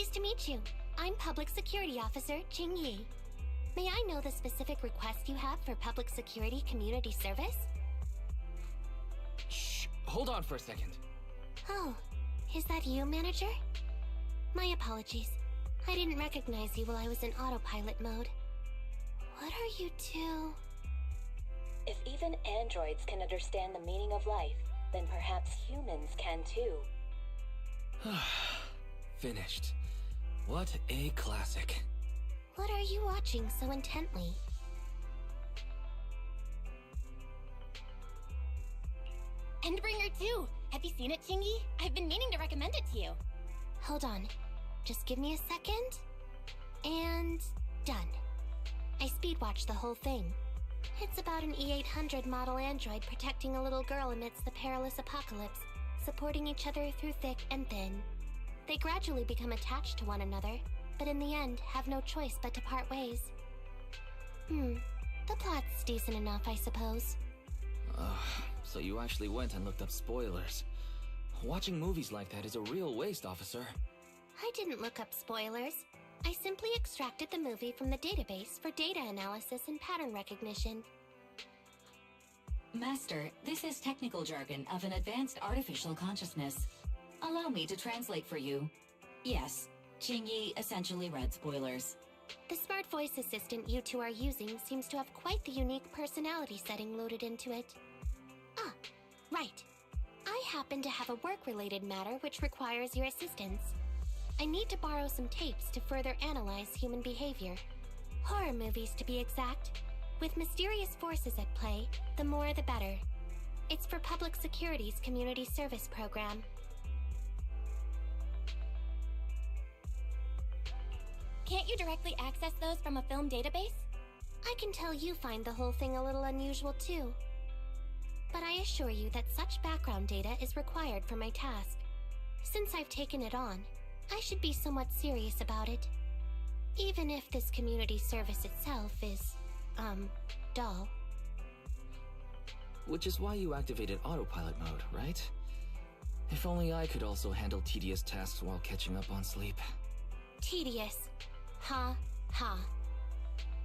Nice to meet you. I'm Public Security Officer Qingyi. May I know the specific request you have for Public Security Community Service? Shh, hold on for a second. Oh, is that you, Manager? My apologies. I didn't recognize you while I was in autopilot mode. What are you two? If even androids can understand the meaning of life, then perhaps humans can too. Finished. What a classic. What are you watching so intently? Endbringer 2! Have you seen it, Qingyi? I've been meaning to recommend it to you. Hold on. Just give me a second. And done. I speed-watched the whole thing. It's about an E-800 model android protecting a little girl amidst the perilous apocalypse, supporting each other through thick and thin. They gradually become attached to one another, but in the end have no choice but to part ways. The plot's decent enough, I suppose. So you actually went and looked up spoilers. Watching movies like that is a real waste, officer. I didn't look up spoilers. I simply extracted the movie from the database for data analysis and pattern recognition. Master, this is technical jargon of an advanced artificial consciousness. Allow me to translate for you. Yes, Qingyi essentially read spoilers. The smart voice assistant you two are using seems to have quite the unique personality setting loaded into it. Ah, right. I happen to have a work-related matter which requires your assistance. I need to borrow some tapes to further analyze human behavior. Horror movies, to be exact. With mysterious forces at play, the more the better. It's for Public Security's Community Service Program. Can't you directly access those from a film database? I can tell you find the whole thing a little unusual too. But I assure you that such background data is required for my task. Since I've taken it on, I should be somewhat serious about it. Even if this community service itself is, dull. Which is why you activated autopilot mode, right? If only I could also handle tedious tasks while catching up on sleep. Tedious. Ha, ha.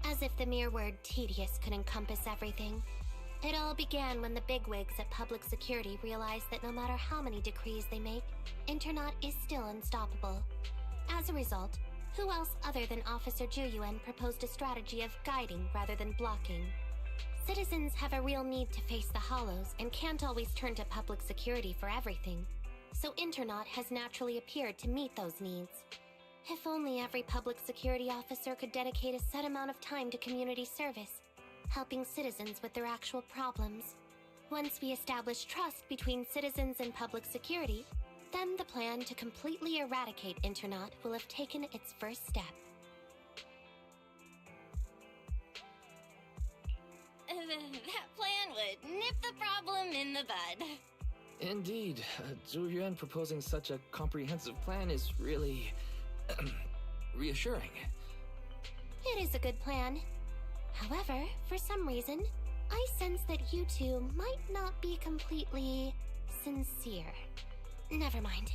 As if the mere word tedious could encompass everything. It all began when the bigwigs at Public Security realized that no matter how many decrees they make, Internaut is still unstoppable. As a result, who else other than Officer Juyuan proposed a strategy of guiding rather than blocking? Citizens have a real need to face the hollows and can't always turn to Public Security for everything. So Internaut has naturally appeared to meet those needs. If only every Public Security officer could dedicate a set amount of time to community service, helping citizens with their actual problems. Once we establish trust between citizens and Public Security, then the plan to completely eradicate Internaut will have taken its first step. That plan would nip the problem in the bud. Indeed, Zhu Yuan proposing such a comprehensive plan is really reassuring. It is a good plan. However, for some reason, I sense that you two might not be completely sincere. Never mind.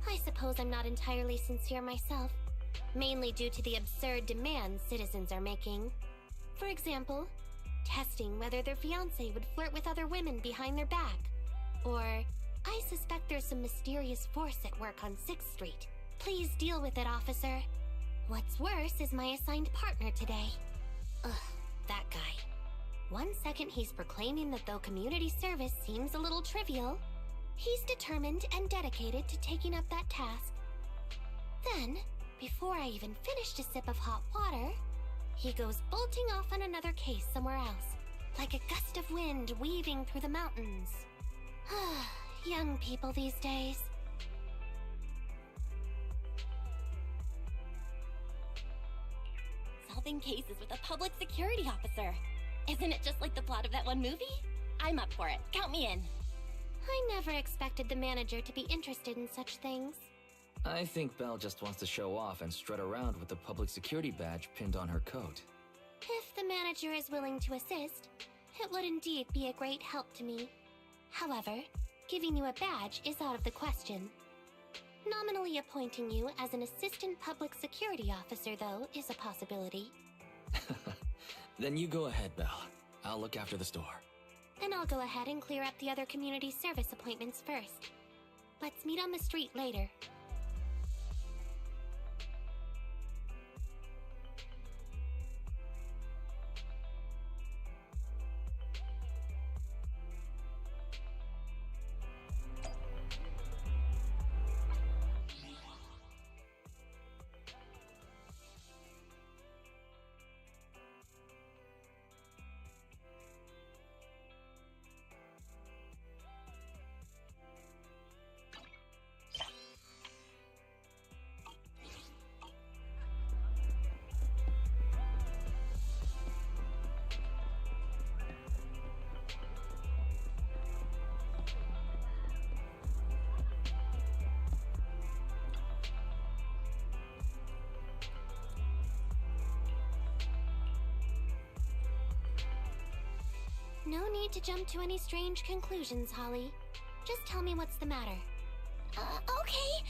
I suppose I'm not entirely sincere myself, mainly due to the absurd demands citizens are making. For example, testing whether their fiancé would flirt with other women behind their back. Or, I suspect there's some mysterious force at work on 6th Street. Please deal with it, officer. What's worse is my assigned partner today. Ugh, that guy. One second he's proclaiming that though community service seems a little trivial, he's determined and dedicated to taking up that task. Then, before I even finished a sip of hot water, he goes bolting off on another case somewhere else, like a gust of wind weaving through the mountains. Young people these days. Solving cases with a public security officer. Isn't it just like the plot of that one movie? I'm up for it. Count me in. I never expected the manager to be interested in such things. I think Belle just wants to show off and strut around with the public security badge pinned on her coat. If the manager is willing to assist, it would indeed be a great help to me. However, giving you a badge is out of the question. Nominally appointing you as an assistant public security officer, though, is a possibility. Then you go ahead, Belle. I'll look after the store. Then I'll go ahead and clear up the other community service appointments first. Let's meet on the street later. No need to jump to any strange conclusions, Holly. Just tell me what's the matter. Okay.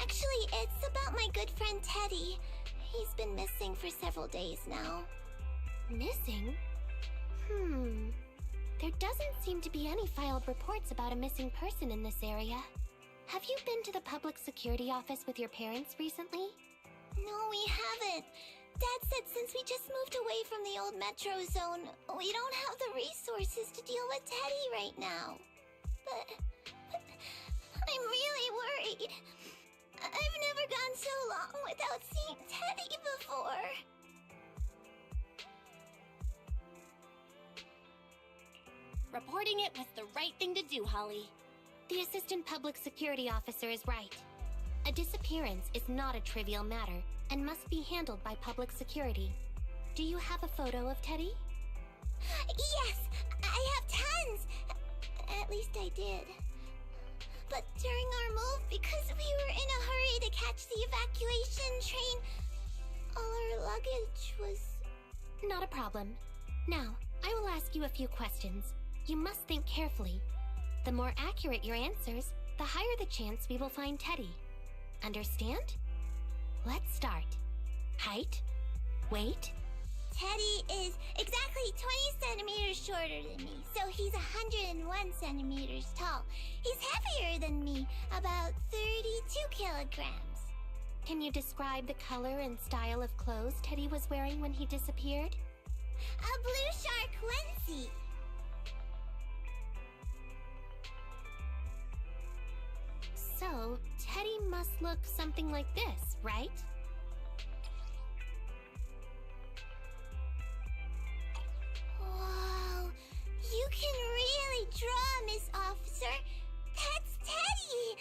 Actually, it's about my good friend Teddy. He's been missing for several days now. Missing? There doesn't seem to be any filed reports about a missing person in this area. Have you been to the public security office with your parents recently? No, we haven't. Dad said since we just moved away from the old metro zone, we don't have the resources to deal with Teddy right now. But I'm really worried. I've never gone so long without seeing Teddy before. Reporting it was the right thing to do, Holly. The assistant public security officer is right. A disappearance is not a trivial matter and must be handled by public security. Do you have a photo of Teddy? Yes, I have tons. At least I did. But during our move, because we were in a hurry to catch the evacuation train, all our luggage was... Not a problem. Now, I will ask you a few questions. You must think carefully. The more accurate your answers, the higher the chance we will find Teddy. Understand? Let's start. Height? Weight? Teddy is exactly 20 centimeters shorter than me, so he's 101 centimeters tall. He's heavier than me, about 32 kilograms. Can you describe the color and style of clothes Teddy was wearing when he disappeared? A blue shark onesie. So, Teddy must look something like this, right? Whoa, you can really draw, Miss Officer. That's Teddy.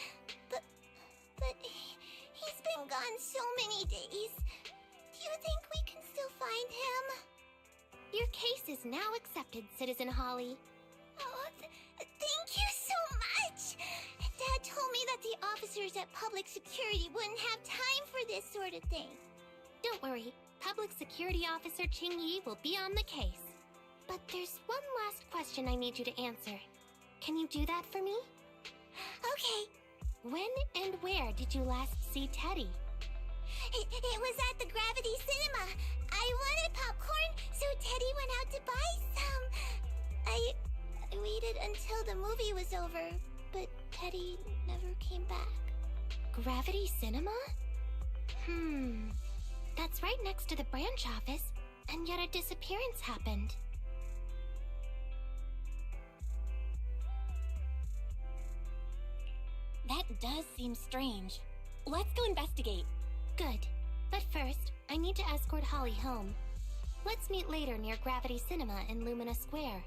But he's been gone so many days. Do you think we can still find him? Your case is now accepted, Citizen Holly. Oh, thank you so much. Dad told me that the officers at Public Security wouldn't have time for this sort of thing. Don't worry, Public Security Officer Qingyi will be on the case. But there's one last question I need you to answer. Can you do that for me? Okay. When and where did you last see Teddy? It was at the Gravity Cinema. I wanted popcorn, so Teddy went out to buy some. I waited until the movie was over, but Teddy never came back. Gravity Cinema? That's right next to the branch office, and yet a disappearance happened. That does seem strange. Let's go investigate. Good. But first, I need to escort Holly home. Let's meet later near Gravity Cinema in Lumina Square.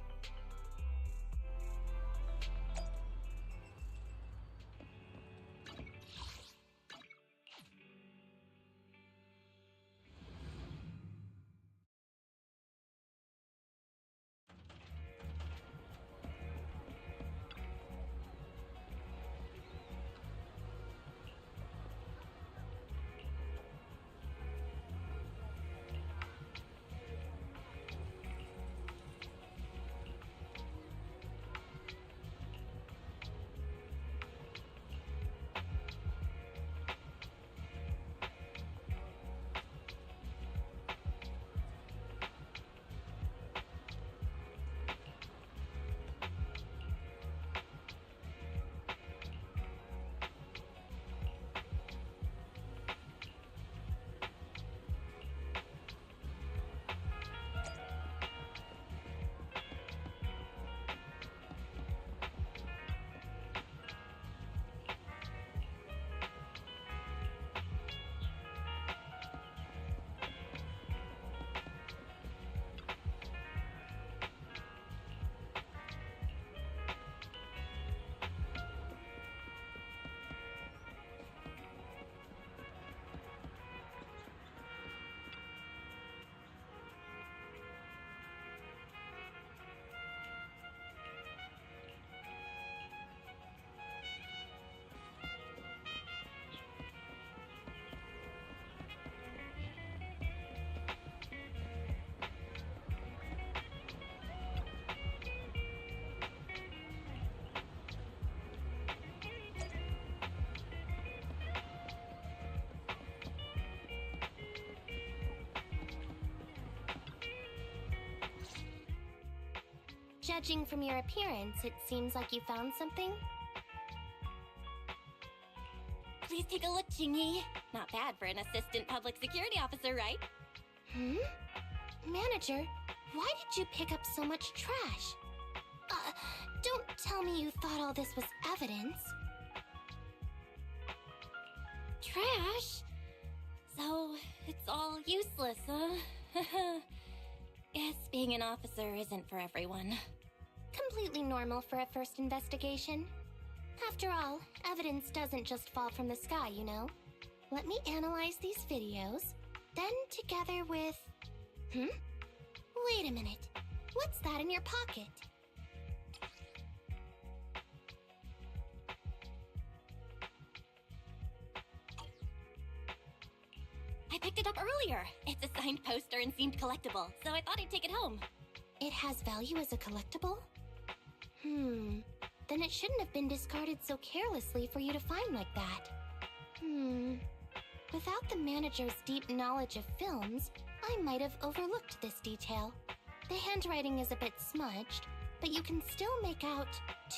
Judging from your appearance, it seems like you found something. Please take a look, Qingyi. Not bad for an assistant public security officer, right? Hmm? Manager, why did you pick up so much trash? Don't tell me you thought all this was evidence. Trash? So, it's all useless, huh? Guess being an officer isn't for everyone. Completely normal for a first investigation. After all, evidence doesn't just fall from the sky, you know. Let me analyze these videos, then together with... Wait a minute. What's that in your pocket? I picked it up earlier. It's a signed poster and seemed collectible, so I thought I'd take it home. It has value as a collectible? Then it shouldn't have been discarded so carelessly for you to find like that. Without the manager's deep knowledge of films, I might have overlooked this detail. The handwriting is a bit smudged, but you can still make out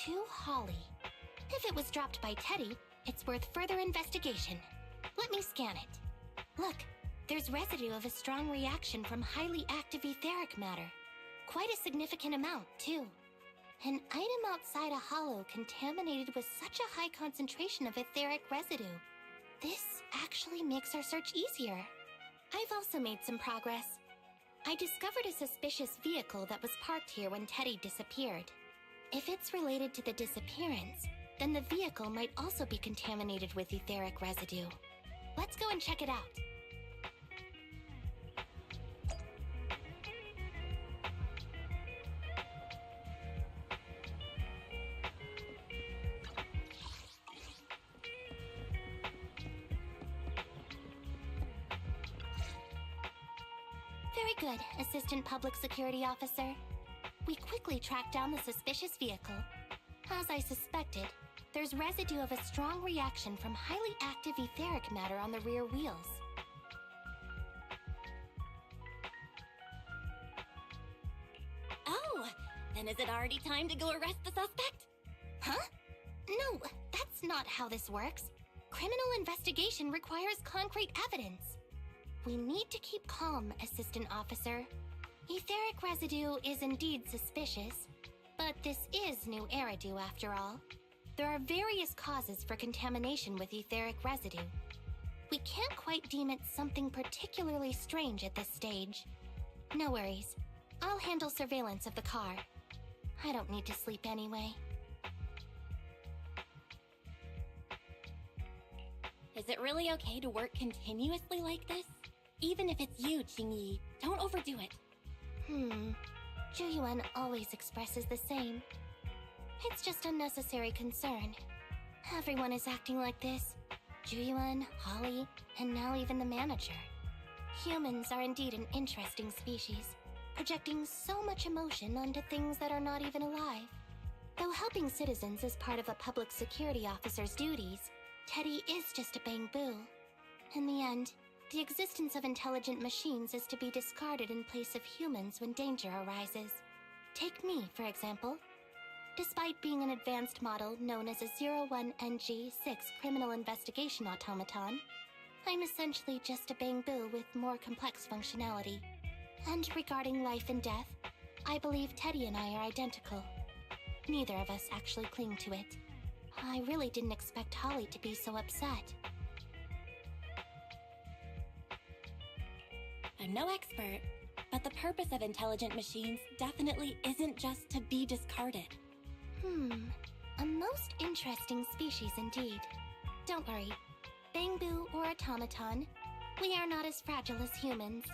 "To Holly." If it was dropped by Teddy, it's worth further investigation. Let me scan it. Look, there's residue of a strong reaction from highly active etheric matter. Quite a significant amount, too. An item outside a hollow contaminated with such a high concentration of etheric residue. This actually makes our search easier. I've also made some progress. I discovered a suspicious vehicle that was parked here when Teddy disappeared. If it's related to the disappearance, then the vehicle might also be contaminated with etheric residue. Let's go and check it out. Very good, Assistant Public Security Officer. We quickly tracked down the suspicious vehicle. As I suspected, there's residue of a strong reaction from highly active etheric matter on the rear wheels. Oh, then is it already time to go arrest the suspect? Huh? No, that's not how this works. Criminal investigation requires concrete evidence. We need to keep calm, Assistant Officer. Etheric residue is indeed suspicious, but this is new Eridu after all. There are various causes for contamination with etheric residue. We can't quite deem it something particularly strange at this stage. No worries. I'll handle surveillance of the car. I don't need to sleep anyway. Is it really okay to work continuously like this? Even if it's you, Qingyi, don't overdo it. Zhu always expresses the same. It's just unnecessary concern. Everyone is acting like this. Zhu, Holly, and now even the manager. Humans are indeed an interesting species, projecting so much emotion onto things that are not even alive. Though helping citizens is part of a public security officer's duties, Teddy is just a bamboo. In the end, the existence of intelligent machines is to be discarded in place of humans when danger arises. Take me, for example. Despite being an advanced model known as a 01NG6 criminal investigation automaton, I'm essentially just a bamboo with more complex functionality. And regarding life and death, I believe Teddy and I are identical. Neither of us actually cling to it. I really didn't expect Holly to be so upset. I'm no expert, but the purpose of intelligent machines definitely isn't just to be discarded. A most interesting species indeed. Don't worry. Bamboo or automaton, we are not as fragile as humans.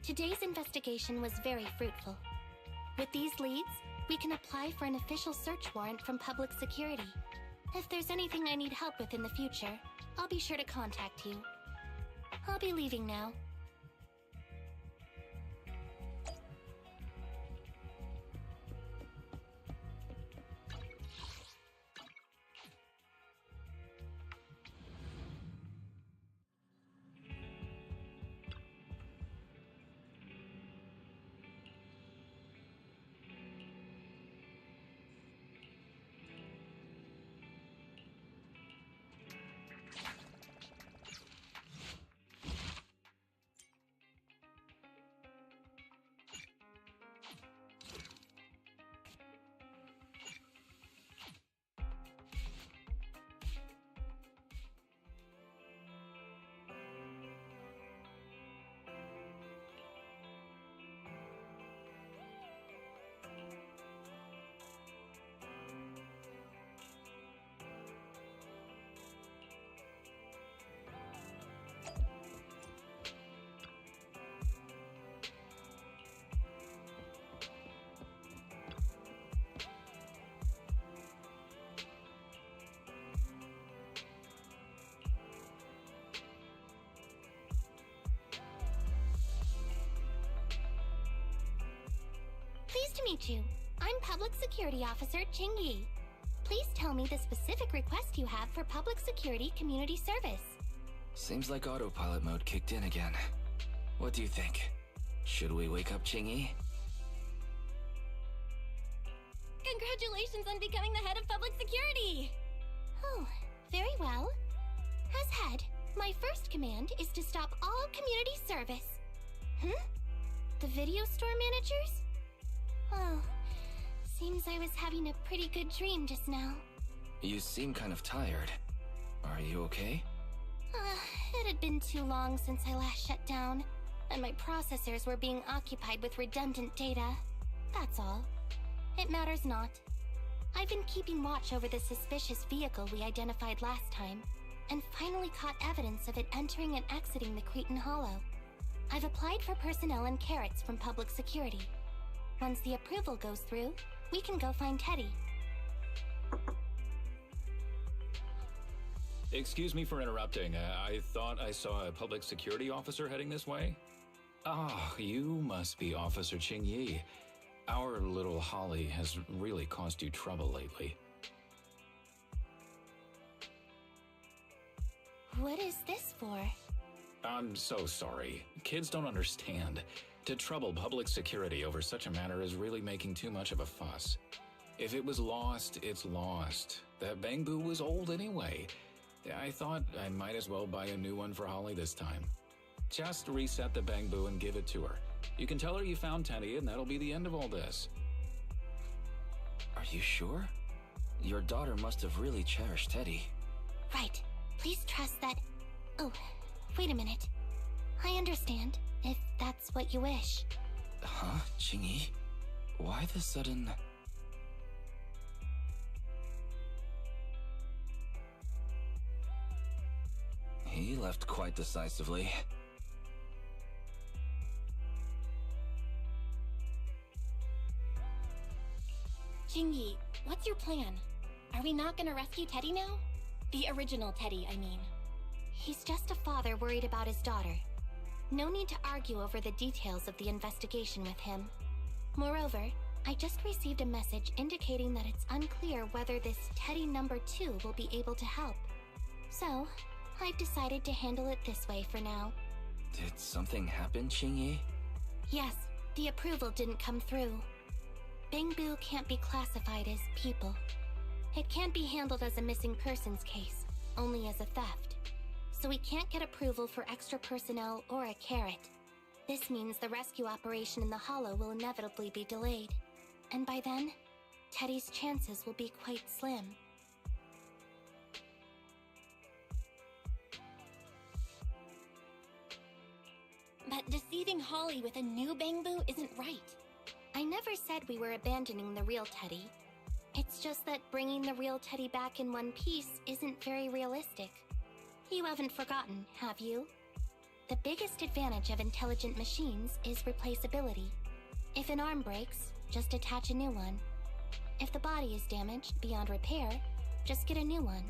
Today's investigation was very fruitful. With these leads, we can apply for an official search warrant from public security. If there's anything I need help with in the future, I'll be sure to contact you. I'll be leaving now. Pleased to meet you. I'm Public Security Officer Qingyi. Please tell me the specific request you have for public security community service. Seems like autopilot mode kicked in again. What do you think? Should we wake up Qingyi? Congratulations on becoming the head of public security! Oh, very well. As head, my first command is to stop all community service. The video store managers? Oh, seems I was having a pretty good dream just now. You seem kind of tired. Are you okay? It had been too long since I last shut down, and my processors were being occupied with redundant data. That's all. It matters not. I've been keeping watch over the suspicious vehicle we identified last time, and finally caught evidence of it entering and exiting the Cretan Hollow. I've applied for personnel and carrots from public security. Once the approval goes through, we can go find Teddy. Excuse me for interrupting. I thought I saw a public security officer heading this way. Ah, you must be Officer Qingyi. Our little Holly has really caused you trouble lately. What is this for? I'm so sorry. Kids don't understand. To trouble public security over such a matter is really making too much of a fuss. If it was lost, it's lost. That Bangbu was old anyway. I thought I might as well buy a new one for Holly this time. Just reset the Bangbu and give it to her. You can tell her you found Teddy, and that'll be the end of all this. Are you sure? Your daughter must have really cherished Teddy. Right. Please trust that... Oh, wait a minute. I understand, if that's what you wish. Huh, Qingyi? Why the sudden... He left quite decisively. Qingyi, what's your plan? Are we not gonna rescue Teddy now? The original Teddy, I mean. He's just a father worried about his daughter. No need to argue over the details of the investigation with him. Moreover, I just received a message indicating that it's unclear whether this Teddy number 2 will be able to help. So, I've decided to handle it this way for now. Did something happen, Qingyi? Yes, the approval didn't come through. Bangbu can't be classified as people. It can't be handled as a missing persons case, only as a theft. So we can't get approval for extra personnel or a carrot. This means the rescue operation in the Hollow will inevitably be delayed. And by then, Teddy's chances will be quite slim. But deceiving Holly with a new Bangbu isn't right. I never said we were abandoning the real Teddy. It's just that bringing the real Teddy back in one piece isn't very realistic. You haven't forgotten, have you? The biggest advantage of intelligent machines is replaceability. If an arm breaks, just attach a new one. If the body is damaged beyond repair, just get a new one.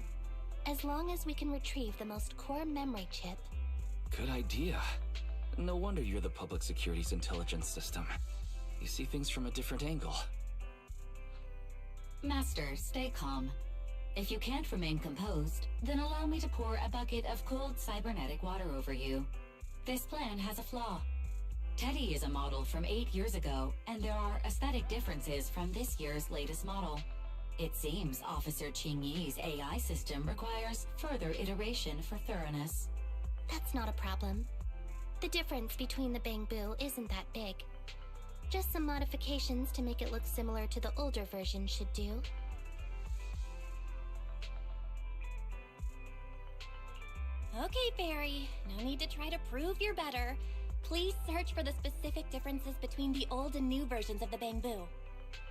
As long as we can retrieve the most core memory chip. Good idea. No wonder you're the public security's intelligence system. You see things from a different angle. Master, stay calm. If you can't remain composed, then allow me to pour a bucket of cold cybernetic water over you. This plan has a flaw. Teddy is a model from 8 years ago, and there are aesthetic differences from this year's latest model. It seems Officer Qingyi's AI system requires further iteration for thoroughness. That's not a problem. The difference between the Bangbu isn't that big. Just some modifications to make it look similar to the older version should do. Okay, Fairy. No need to try to prove you're better. Please search for the specific differences between the old and new versions of the Bangbu.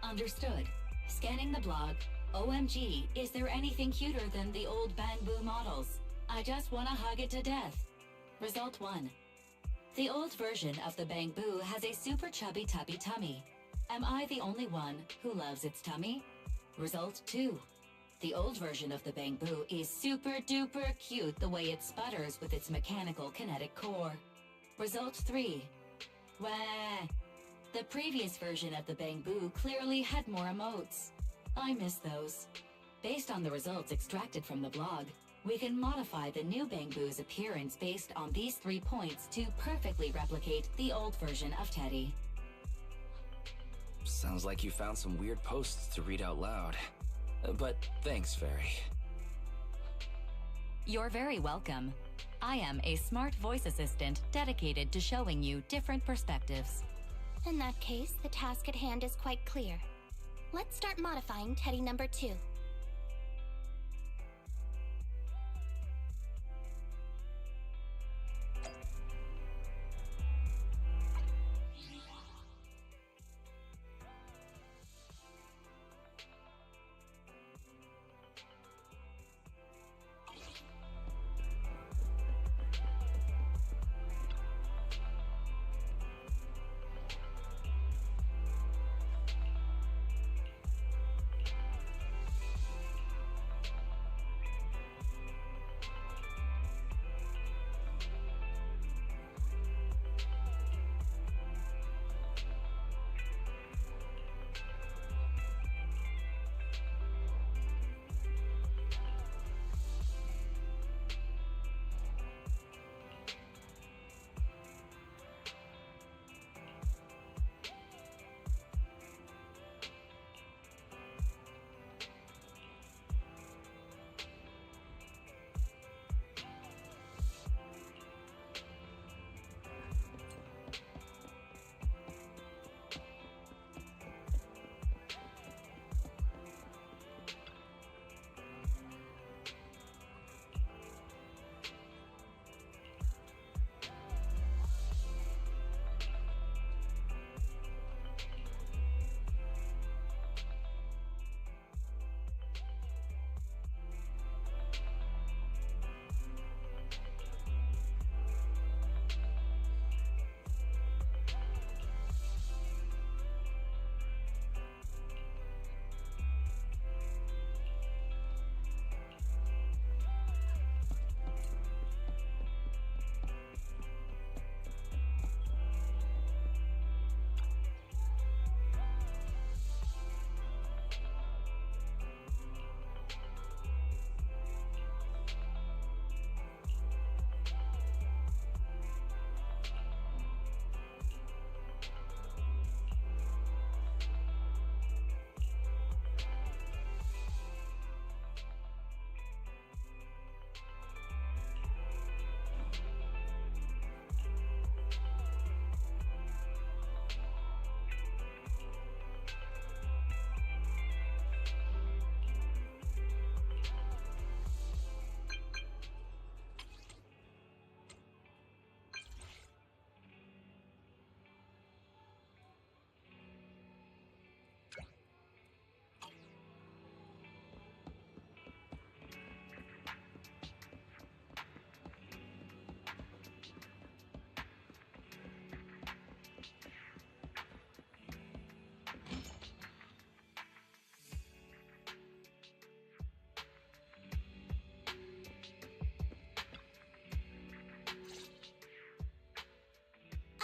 Understood. Scanning the blog. OMG, is there anything cuter than the old Bangbu models? I just want to hug it to death. Result 1. The old version of the Bangbu has a super chubby tubby tummy. Am I the only one who loves its tummy? Result 2. The old version of the Bangbu is super duper cute the way it sputters with its mechanical kinetic core. Result 3. Wah. The previous version of the Bangbu clearly had more emotes. I miss those. Based on the results extracted from the blog, we can modify the new Bangbu's appearance based on these 3 points to perfectly replicate the old version of Teddy. Sounds like you found some weird posts to read out loud. But thanks, Fairy. You're very welcome. I am a smart voice assistant dedicated to showing you different perspectives. In that case, the task at hand is quite clear. Let's start modifying Teddy number 2.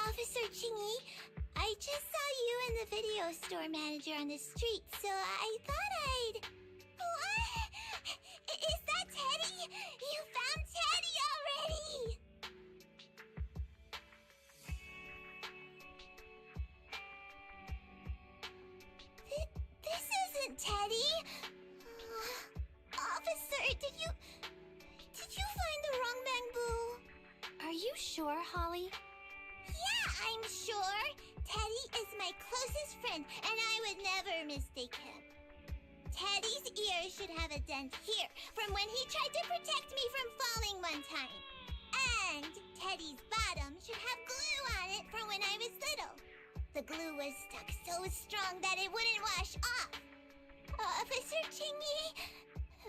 Officer Qingyi, I just saw you and the video store manager on the street, so I thought I'd... What? Is that Teddy? You found Teddy already! This isn't Teddy! Officer, did you find the wrong Bangbu? Are you sure, Holly? Yeah, I'm sure. Teddy is my closest friend, and I would never mistake him. Teddy's ear should have a dent here from when he tried to protect me from falling one time. And Teddy's bottom should have glue on it from when I was little. The glue was stuck so strong that it wouldn't wash off. Officer Qingyi,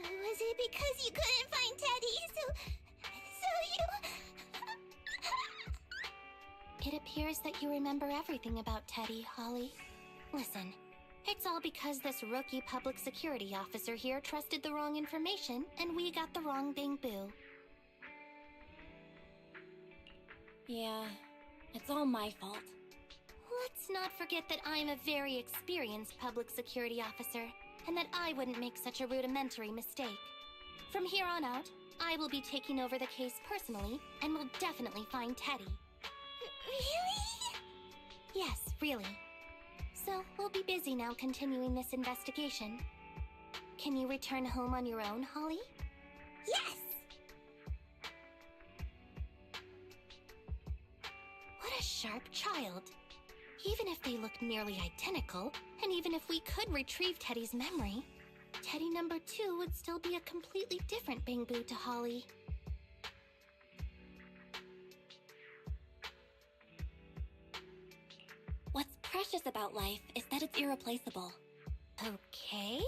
was it because you couldn't find Teddy, so you... It appears that you remember everything about Teddy, Holly. Listen, it's all because this rookie public security officer here trusted the wrong information, and we got the wrong Bangbu. Yeah, it's all my fault. Let's not forget that I'm a very experienced public security officer, and that I wouldn't make such a rudimentary mistake. From here on out, I will be taking over the case personally, and will definitely find Teddy. Really? Yes, really. So, we'll be busy now continuing this investigation. Can you return home on your own, Holly? Yes! What a sharp child. Even if they look nearly identical, and even if we could retrieve Teddy's memory, Teddy number 2 would still be a completely different Bangbu to Holly. What's precious about life is that it's irreplaceable. Okay.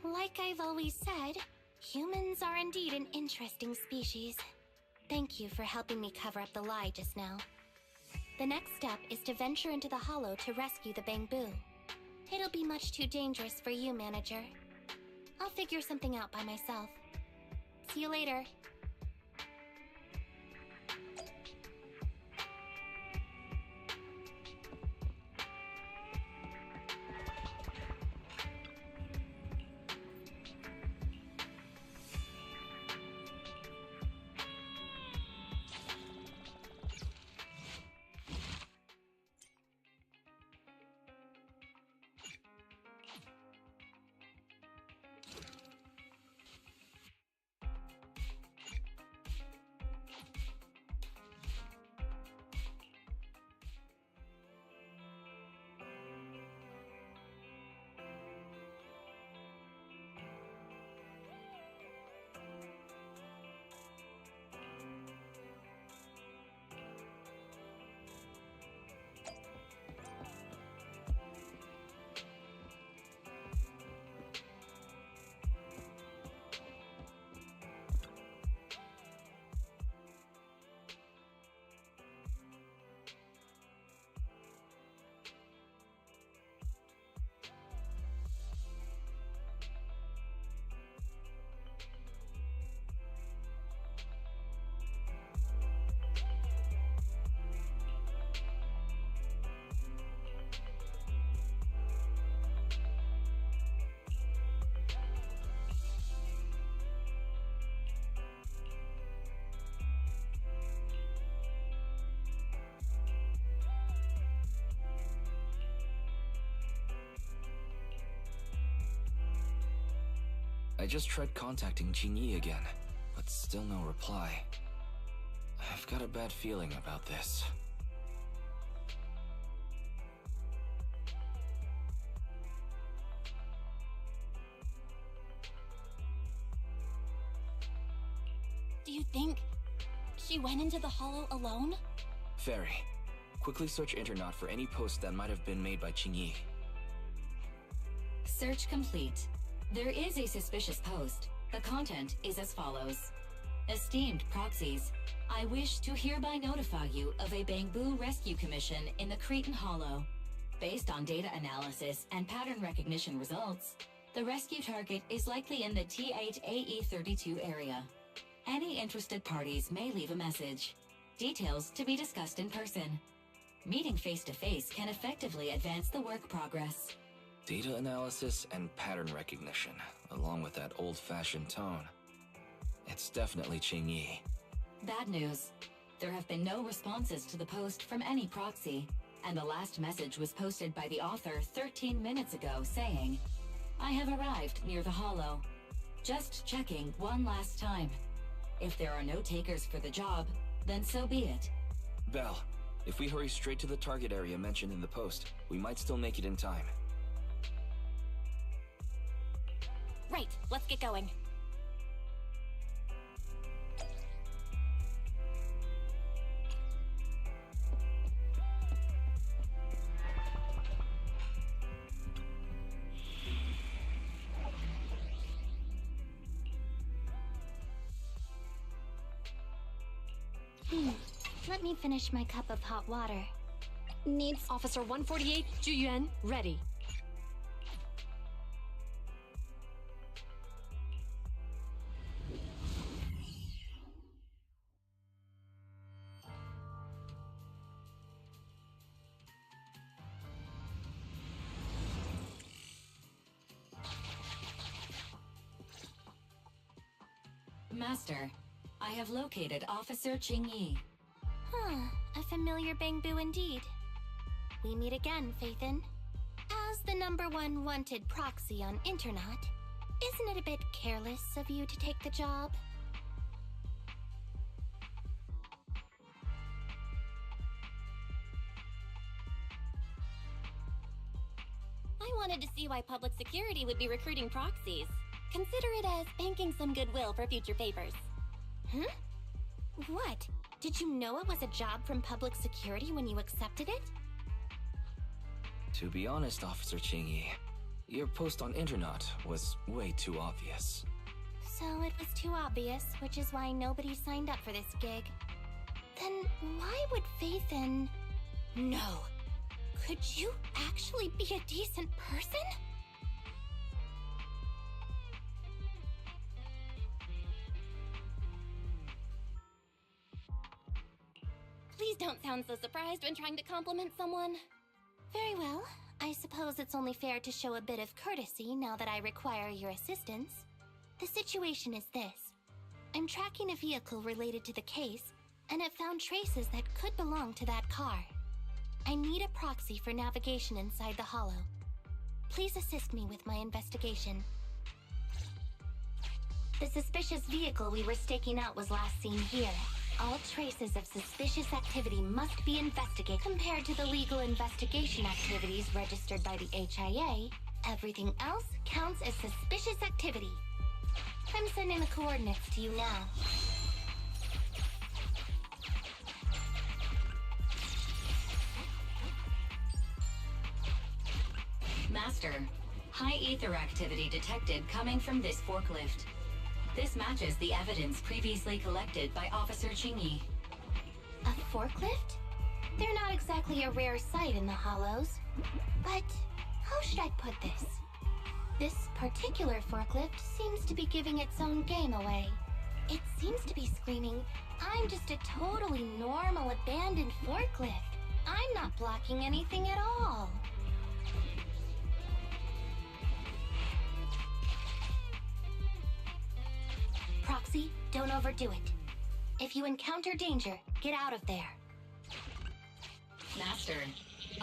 Like I've always said, humans are indeed an interesting species. Thank you for helping me cover up the lie just now. The next step is to venture into the hollow to rescue the Bangbu. It'll be much too dangerous for you, Manager. I'll figure something out by myself. See you later. I just tried contacting Qingyi again, but still no reply. I've got a bad feeling about this. Do you think she went into the hollow alone? Fairy, quickly search Internet for any posts that might have been made by Qingyi. Search complete. There is a suspicious post. The content is as follows. Esteemed proxies, I wish to hereby notify you of a Bangbu rescue commission in the Cretan Hollow. Based on data analysis and pattern recognition results, the rescue target is likely in the T8AE32 area. Any interested parties may leave a message. Details to be discussed in person. Meeting face-to-face can effectively advance the work progress. Data analysis and pattern recognition, along with that old-fashioned tone. It's definitely Qingyi. Bad news. There have been no responses to the post from any proxy, and the last message was posted by the author 13 minutes ago saying, I have arrived near the hollow. Just checking one last time. If there are no takers for the job, then so be it. Belle, if we hurry straight to the target area mentioned in the post, we might still make it in time. Right, let's get going. Let me finish my cup of hot water. Needs Officer 148, Zhu ready. Master, I have located Officer Qingyi. Huh, a familiar Bangbu indeed. We meet again, Faithin. As the #1 wanted proxy on Internet, isn't it a bit careless of you to take the job? I wanted to see why public security would be recruiting proxies. Consider it as banking some goodwill for future favors. Huh? What? Did you know it was a job from public security when you accepted it? To be honest, Officer Qingyi, your post on Internet was way too obvious. So it was too obvious, which is why nobody signed up for this gig. Then why would Faithin... No. Could you actually be a decent person? Please don't sound so surprised when trying to compliment someone. Very well. I suppose it's only fair to show a bit of courtesy now that I require your assistance. The situation is this. I'm tracking a vehicle related to the case, and it found traces that could belong to that car. I need a proxy for navigation inside the hollow. Please assist me with my investigation. The suspicious vehicle we were staking out was last seen here. All traces of suspicious activity must be investigated. Compared to the legal investigation activities registered by the HIA, everything else counts as suspicious activity. I'm sending the coordinates to you now. Master, high ether activity detected coming from this forklift. This matches the evidence previously collected by Officer Qingyi. A forklift? They're not exactly a rare sight in the hollows. But how should I put this? This particular forklift seems to be giving its own game away. It seems to be screaming, I'm just a totally normal abandoned forklift. I'm not blocking anything at all. Proxy, don't overdo it. If you encounter danger, get out of there. Master,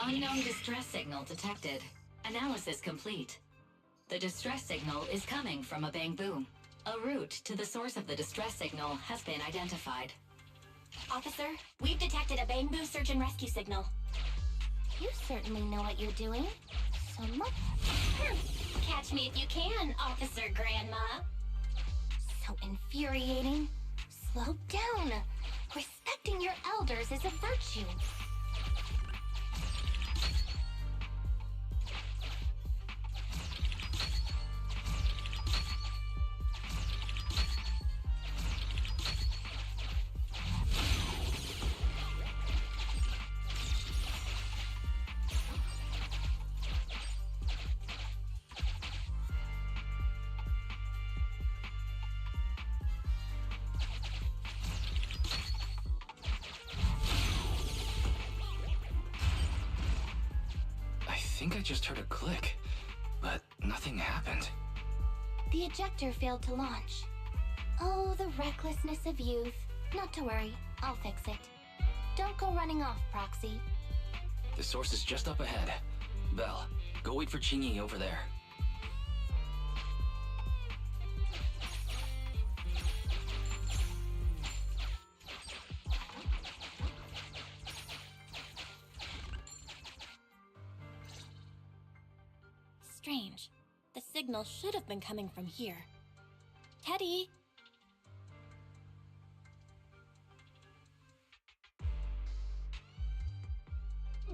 unknown distress signal detected. Analysis complete. The distress signal is coming from a Bangbu. A route to the source of the distress signal has been identified. Officer, we've detected a Bangbu search and rescue signal. You certainly know what you're doing. So much. Catch me if you can, Officer Grandma. So infuriating. Slow down. Respecting your elders is a virtue. I think I just heard a click, but nothing happened. The ejector failed to launch. Oh, the recklessness of youth. Not to worry, I'll fix it. Don't go running off, Proxy. The source is just up ahead. Belle, go wait for Qingyi over there. Strange. The signal should have been coming from here. Teddy!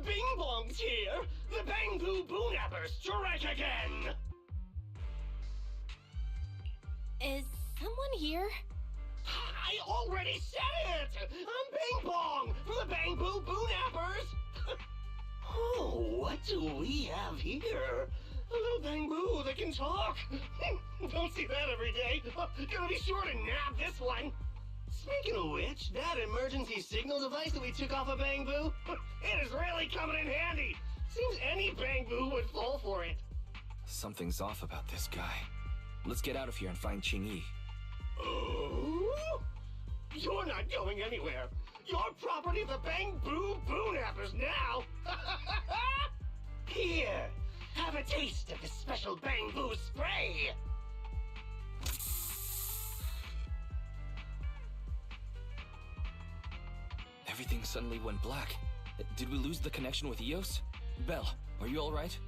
Bing Bong's here! The Bangbu Boonappers strike again! Is someone here? I already said it! I'm Bing Bong from the Bangbu Boonappers! Oh, what do we have here? A little Bangbu that can talk! Don't see that every day! Gonna be sure to nab this one! Speaking of which, that emergency signal device that we took off of Bangbu, it is really coming in handy! Seems any Bangbu would fall for it. Something's off about this guy. Let's get out of here and find Qingyi. Oh? You're not going anywhere. You're property of the Bamboo Boonappers now. Here, have a taste of this special bamboo spray. Everything suddenly went black. Did we lose the connection with Eos? Belle, are you alright?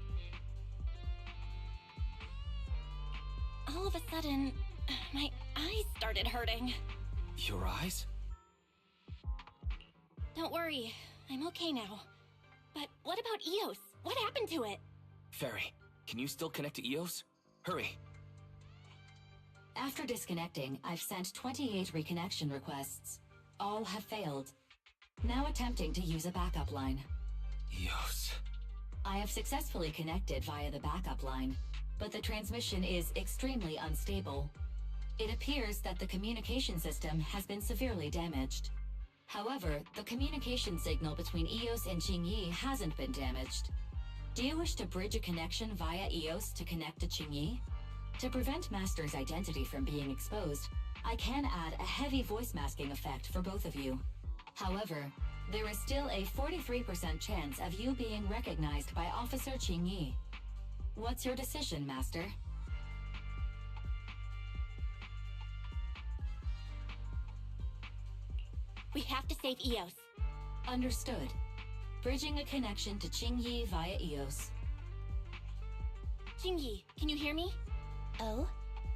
All of a sudden, my eyes started hurting. Your eyes? Don't worry, I'm okay now. But what about Eos? What happened to it? Fairy, can you still connect to Eos? Hurry. After disconnecting, I've sent 28 reconnection requests. All have failed. Now attempting to use a backup line. Eos. I have successfully connected via the backup line, but the transmission is extremely unstable. It appears that the communication system has been severely damaged. However, the communication signal between Eos and Qingyi hasn't been damaged. Do you wish to bridge a connection via Eos to connect to Qingyi? To prevent Master's identity from being exposed, I can add a heavy voice masking effect for both of you. However, there is still a 43% chance of you being recognized by Officer Qingyi. What's your decision, Master? We have to save Eos. Understood. Bridging a connection to Qingyi via Eos. Qingyi, can you hear me? Oh?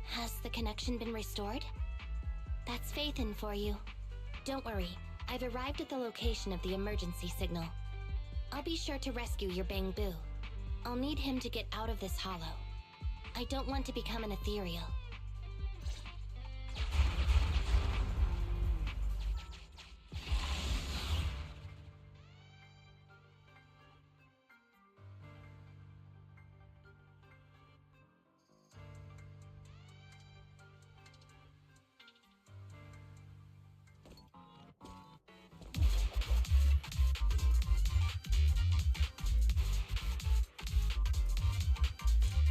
Has the connection been restored? That's Faithin for you. Don't worry, I've arrived at the location of the emergency signal. I'll be sure to rescue your Bamboo. I'll need him to get out of this hollow. I don't want to become an ethereal.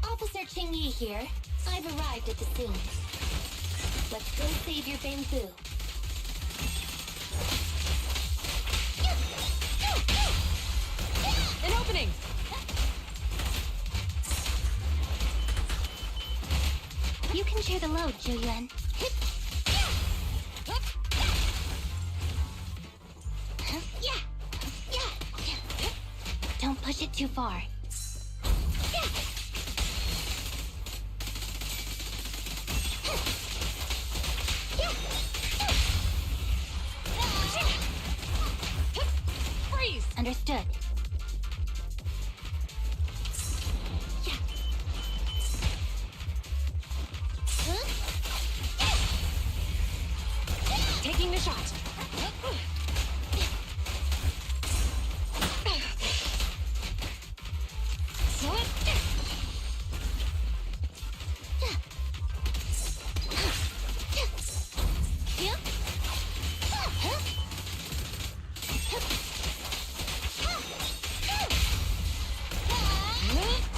Officer Qingyi here. I've arrived at the scene. Let's go save your Bamboo. An opening! You can share the load, Zhu Don't push it too far. Freeze! Understood. Taking the shot.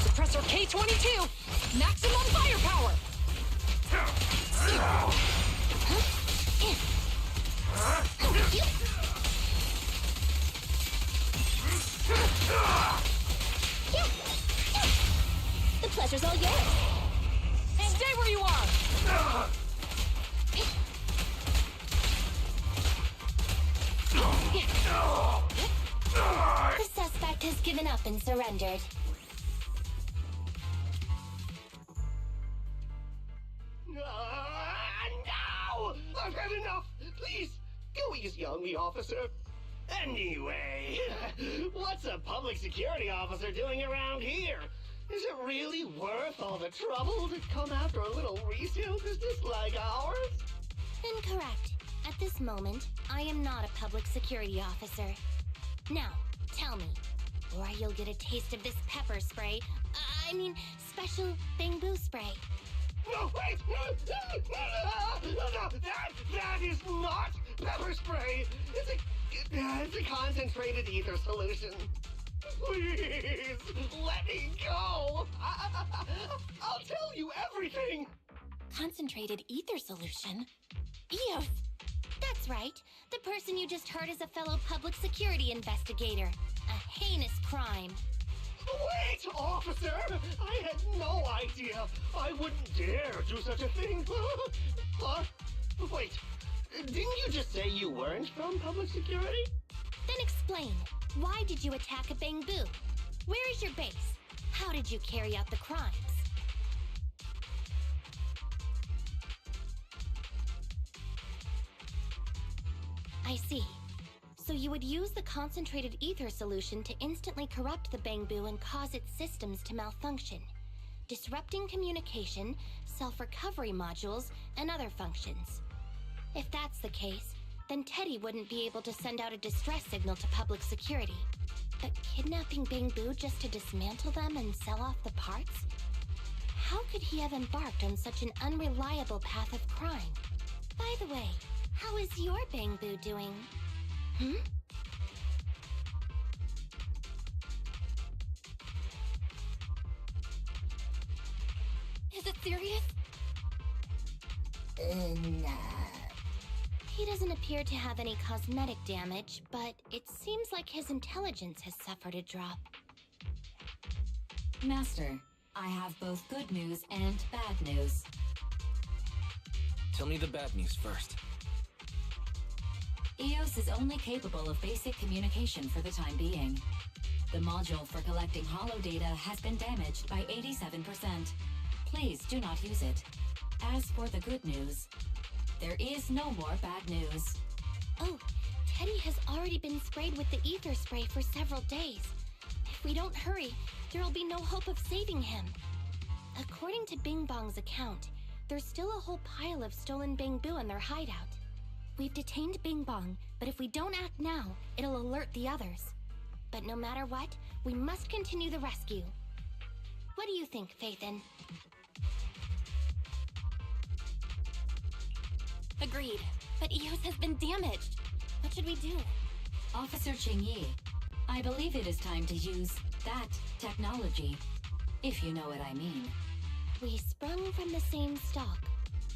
Suppressor K-22! Maximum firepower! The pleasure's all yours. Stay where you are! The suspect has given up and surrendered. No! I've had enough! Please, go easy on me, officer. Anyway, what's a public security officer doing around here? Is it really worth all the trouble to come after a little resale business like ours? Incorrect. At this moment, I am not a public security officer. Now, tell me, or you'll get a taste of this pepper spray. I mean, special Bamboo spray. No, wait! That is not pepper spray! It's a concentrated ether solution. Please, let me go! I'll tell you everything! Concentrated ether solution? Eos! That's That's right. The person you just heard is a fellow public security investigator. A heinous crime. Wait, officer! I had no idea! I wouldn't dare do such a thing! Huh? Wait, didn't you just say you weren't from public security? Then explain. Why did you attack a Bangbu? Where is your base? How did you carry out the crimes? I see. So you would use the concentrated ether solution to instantly corrupt the Bangbu and cause its systems to malfunction, disrupting communication, self-recovery modules, and other functions. If that's the case, then Teddy wouldn't be able to send out a distress signal to public security. But kidnapping Bangbu just to dismantle them and sell off the parts? How could he have embarked on such an unreliable path of crime? By the way, how is your Bangbu doing? Is it serious? Nah. He doesn't appear to have any cosmetic damage, but it seems like his intelligence has suffered a drop. Master, I have both good news and bad news. Tell me the bad news first. EOS is only capable of basic communication for the time being. The module for collecting holo data has been damaged by 87%. Please do not use it. As for the good news, there is no more bad news. Oh, Teddy has already been sprayed with the ether spray for several days. If we don't hurry, there'll be no hope of saving him. According to Bing Bong's account, there's still a whole pile of stolen Bangbu in their hideout. We've detained Bing Bong, but if we don't act now, it'll alert the others. But no matter what, we must continue the rescue. What do you think, Faithin? Agreed. But EOS has been damaged. What should we do? Officer Qingyi, I believe it is time to use that technology, if you know what I mean. We sprung from the same stock.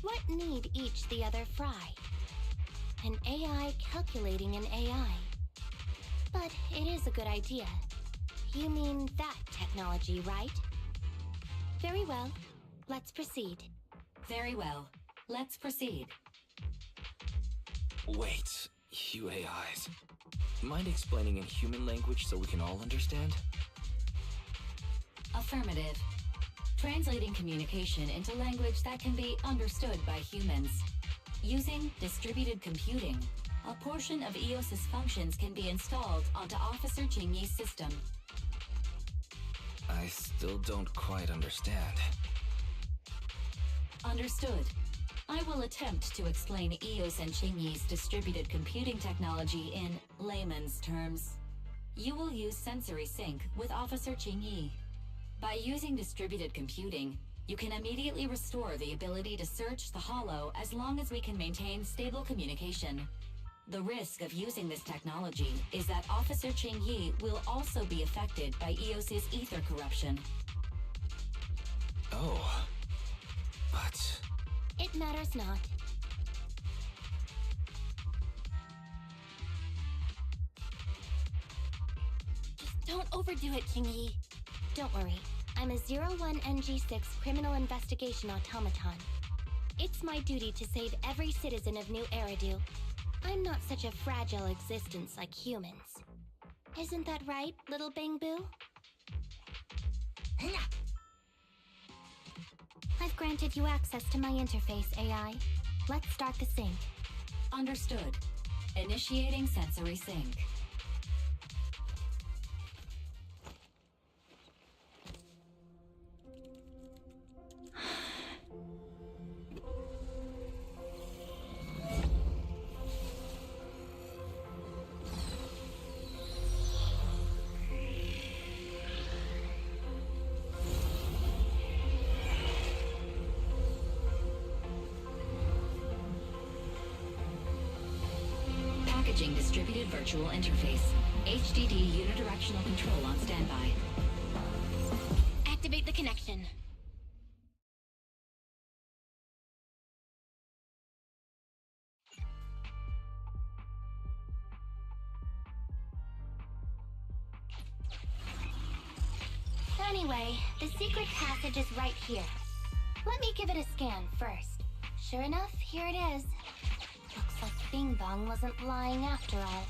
What need each the other fry? An AI calculating an AI. But it is a good idea. You mean that technology, right? Very well. Let's proceed. Very well. Let's proceed. Wait, you AIs. Mind explaining in human language so we can all understand? Affirmative. Translating communication into language that can be understood by humans. Using distributed computing, a portion of EOS's functions can be installed onto Officer Qingyi's system. I still don't quite understand. Understood. I will attempt to explain EOS and Qingyi's distributed computing technology in layman's terms. You will use sensory sync with Officer Qingyi. By using distributed computing, you can immediately restore the ability to search the holo as long as we can maintain stable communication. The risk of using this technology is that Officer Qingyi will also be affected by EOS's ether corruption. Oh. But... It matters not. Just don't overdo it, Qingyi. Don't worry. I'm a 01NG6 criminal investigation automaton. It's my duty to save every citizen of New Eridu. I'm not such a fragile existence like humans. Isn't that right, little Bangbu? I've granted you access to my interface, AI. Let's start the sync. Understood. Initiating sensory sync. Packaging distributed virtual interface. HDD unidirectional control on standby. Activate the connection. The secret passage is right here. Let me give it a scan first. Sure enough, here it is. Looks like Bing Bong wasn't lying after all.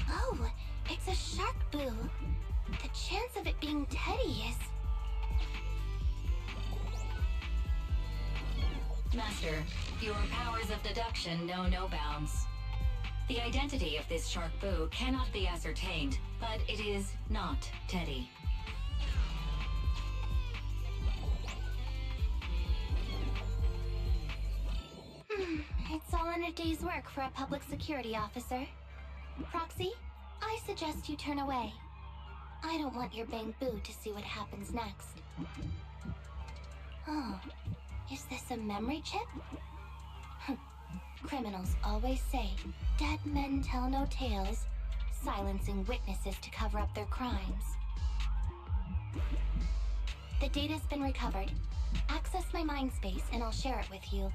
Oh, it's a shark boo. The chance of it being Teddy is... Master, your powers of deduction know no bounds. The identity of this shark boo cannot be ascertained, but it is not Teddy. It's all in a day's work for a public security officer. Proxy, I suggest you turn away. I don't want your Bang Boo to see what happens next. Oh, is this a memory chip? Criminals always say, dead men tell no tales, silencing witnesses to cover up their crimes. The data's been recovered. Access my mind space and I'll share it with you.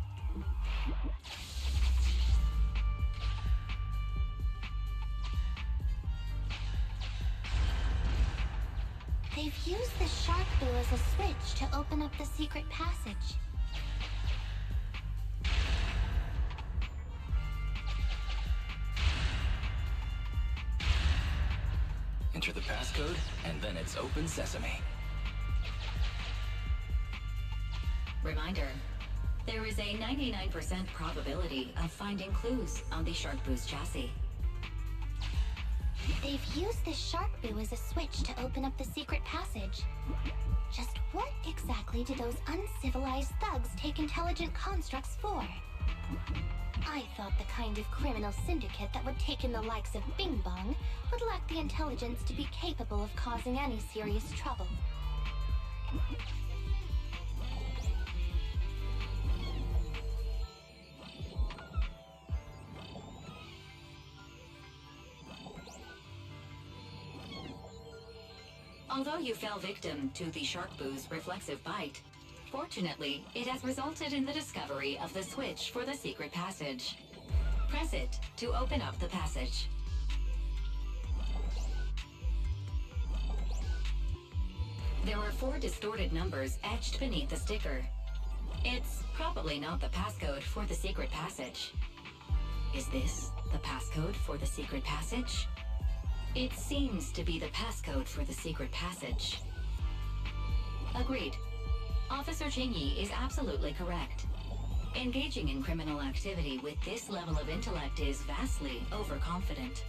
They've used the shark boo as a switch to open up the secret passage. Enter the passcode, and then it's open sesame. Reminder, there is a 99% probability of finding clues on the shark boo's chassis. They've used this shark boo as a switch to open up the secret passage. Just what exactly do those uncivilized thugs take intelligent constructs for? I thought the kind of criminal syndicate that would take in the likes of Bing Bong would lack the intelligence to be capable of causing any serious trouble. Although you fell victim to the shark boo's reflexive bite, fortunately, it has resulted in the discovery of the switch for the secret passage. Press it to open up the passage. There are 4 distorted numbers etched beneath the sticker. It's probably not the passcode for the secret passage. Is this the passcode for the secret passage? It seems to be the passcode for the secret passage. Agreed. Officer Qingyi is absolutely correct. Engaging in criminal activity with this level of intellect is vastly overconfident.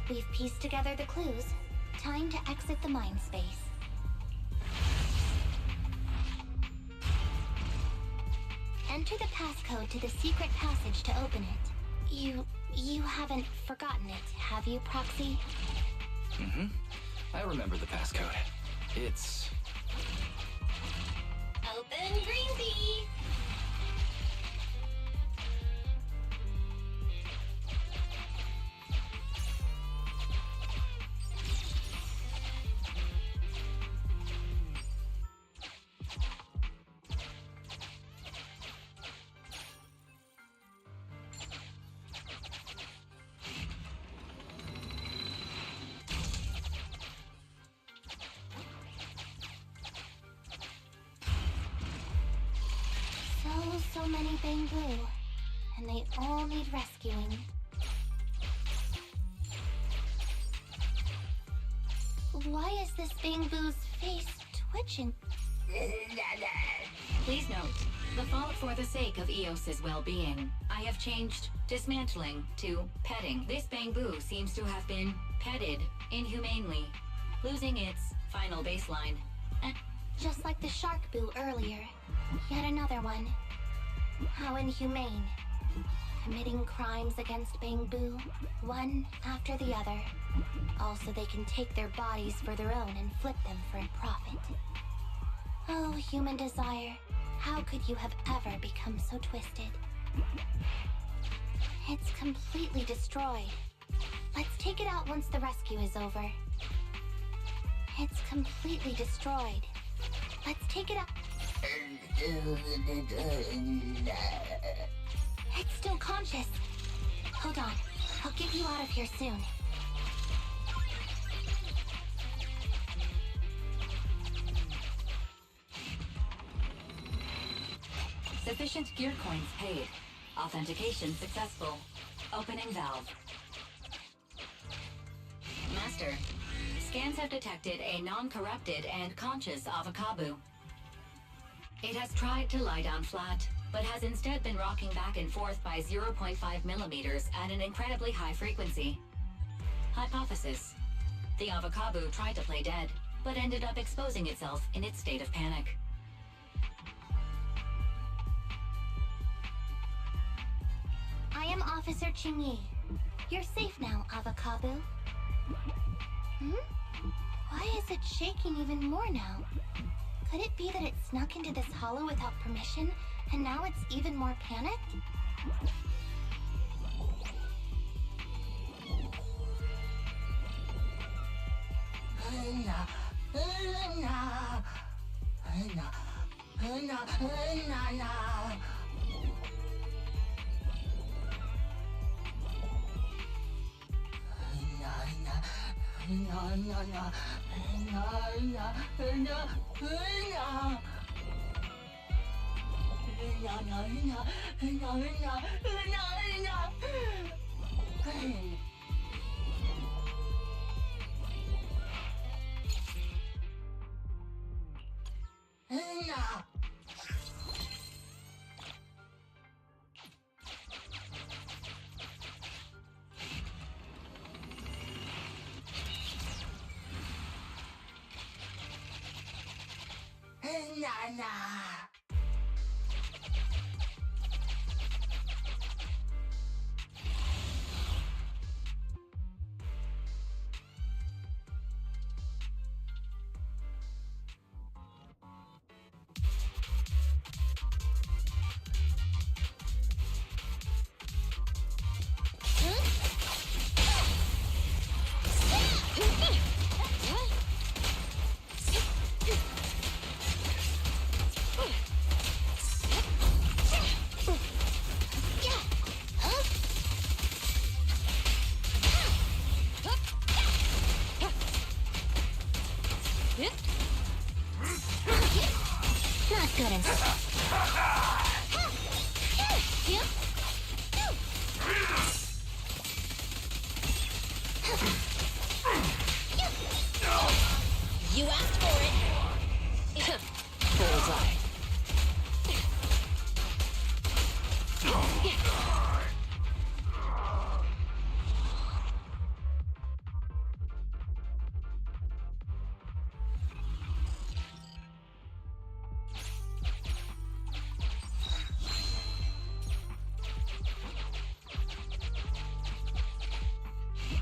We've pieced together the clues. Time to exit the mind space. Enter the passcode to the secret passage to open it. You haven't forgotten it, have you, Proxy? Mm-hmm. I remember the passcode. It's... Open green tea! So many Bang Boo, and they all need rescuing. Why is this Bang Boo's face twitching? Please note, the fault for the sake of Eos's well-being. I have changed dismantling to petting. This Bang Boo seems to have been petted inhumanely, losing its final baseline. Just like the shark boo earlier. Yet another one. How inhumane. Committing crimes against Bang Boo, one after the other. Also, they can take their bodies for their own and flip them for a profit. Oh, human desire, how could you have ever become so twisted? It's completely destroyed. Let's take it out once the rescue is over. It's completely destroyed. Let's take it out. It's still conscious. Hold on. I'll get you out of here soon. Sufficient gear coins paid. Authentication successful. Opening valve. Master, scans have detected a non-corrupted and conscious Avakabu. It has tried to lie down flat, but has instead been rocking back and forth by 0.5 millimeters at an incredibly high frequency. Hypothesis: the Avakabu tried to play dead, but ended up exposing itself in its state of panic. I am Officer Qingyi. You're safe now, Avakabu. Why is it shaking even more now? Could it be that it snuck into this hollow without permission, and now it's even more panicked? Not good enough. You asked for it. Bullseye.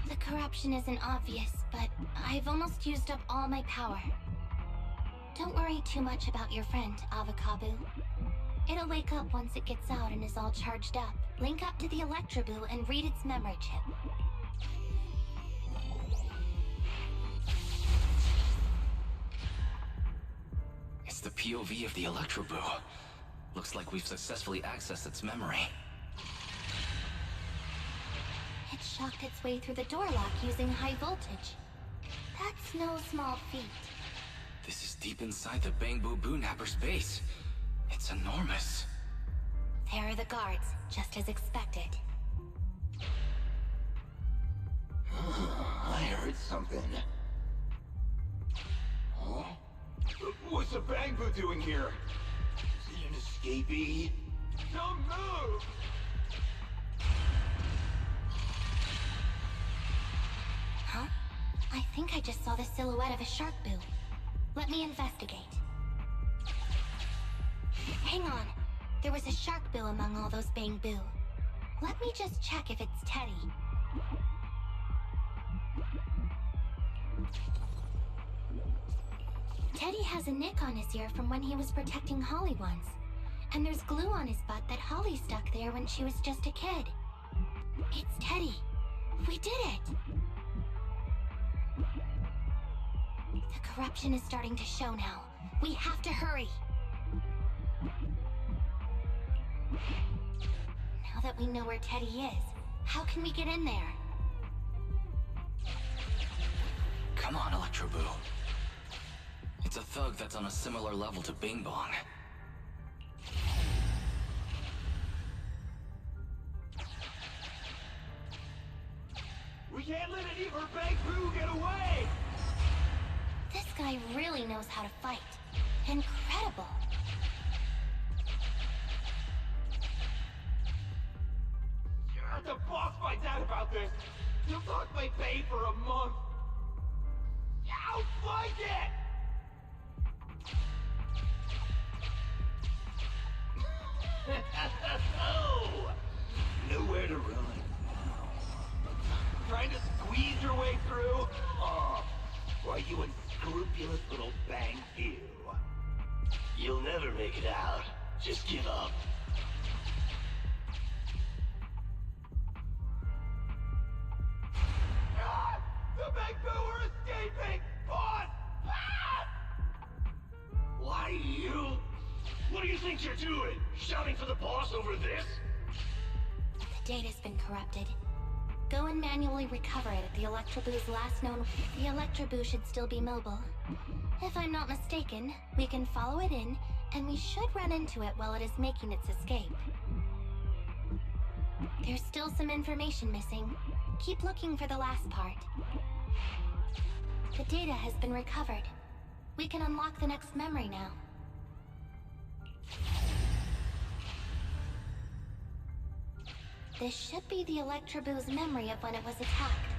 The corruption isn't obvious, but I've almost used up all my power. Don't worry too much about your friend, Avakabu. It'll wake up once it gets out and is all charged up. Link up to the Electroboo and read its memory chip. It's the POV of the Electroboo. Looks like we've successfully accessed its memory. It shocked its way through the door lock using high voltage. That's no small feat. This is deep inside the Bangboo Boonapper's base. It's enormous. There are the guards, just as expected. I heard something. Huh? What's the Bangboo doing here? Is it an escapee? Don't move! Huh? I think I just saw the silhouette of a shark boo. Let me investigate. Hang on. There was a shark boo among all those Bangboo. Let me just check if it's Teddy. Teddy has a nick on his ear from when he was protecting Holly once. And there's glue on his butt that Holly stuck there when she was just a kid. It's Teddy. We did it! The corruption is starting to show now. We have to hurry! Now that we know where Teddy is, how can we get in there? Come on, Electro Boo. It's a thug that's on a similar level to Bing Bong. We can't let any of our bang boo get away! This guy really knows how to fight. Incredible! The boss finds out about this. He'll talk my pay for a month. I'll fight it! Oh, nowhere to run. Trying to squeeze your way through? Oh, why you unscrupulous little bang you. You'll never make it out. Just give up. Ah! The bang boo are escaping! Boss! Ah! Why you? What do you think you're doing? Shouting for the boss over this? The data's been corrupted. Go and manually recover it at the Electroboo's last known... The Electroboo should still be mobile. If I'm not mistaken, we can follow it in, and we should run into it while it is making its escape. There's still some information missing. Keep looking for the last part. The data has been recovered. We can unlock the next memory now. This should be the Electroboo's memory of when it was attacked.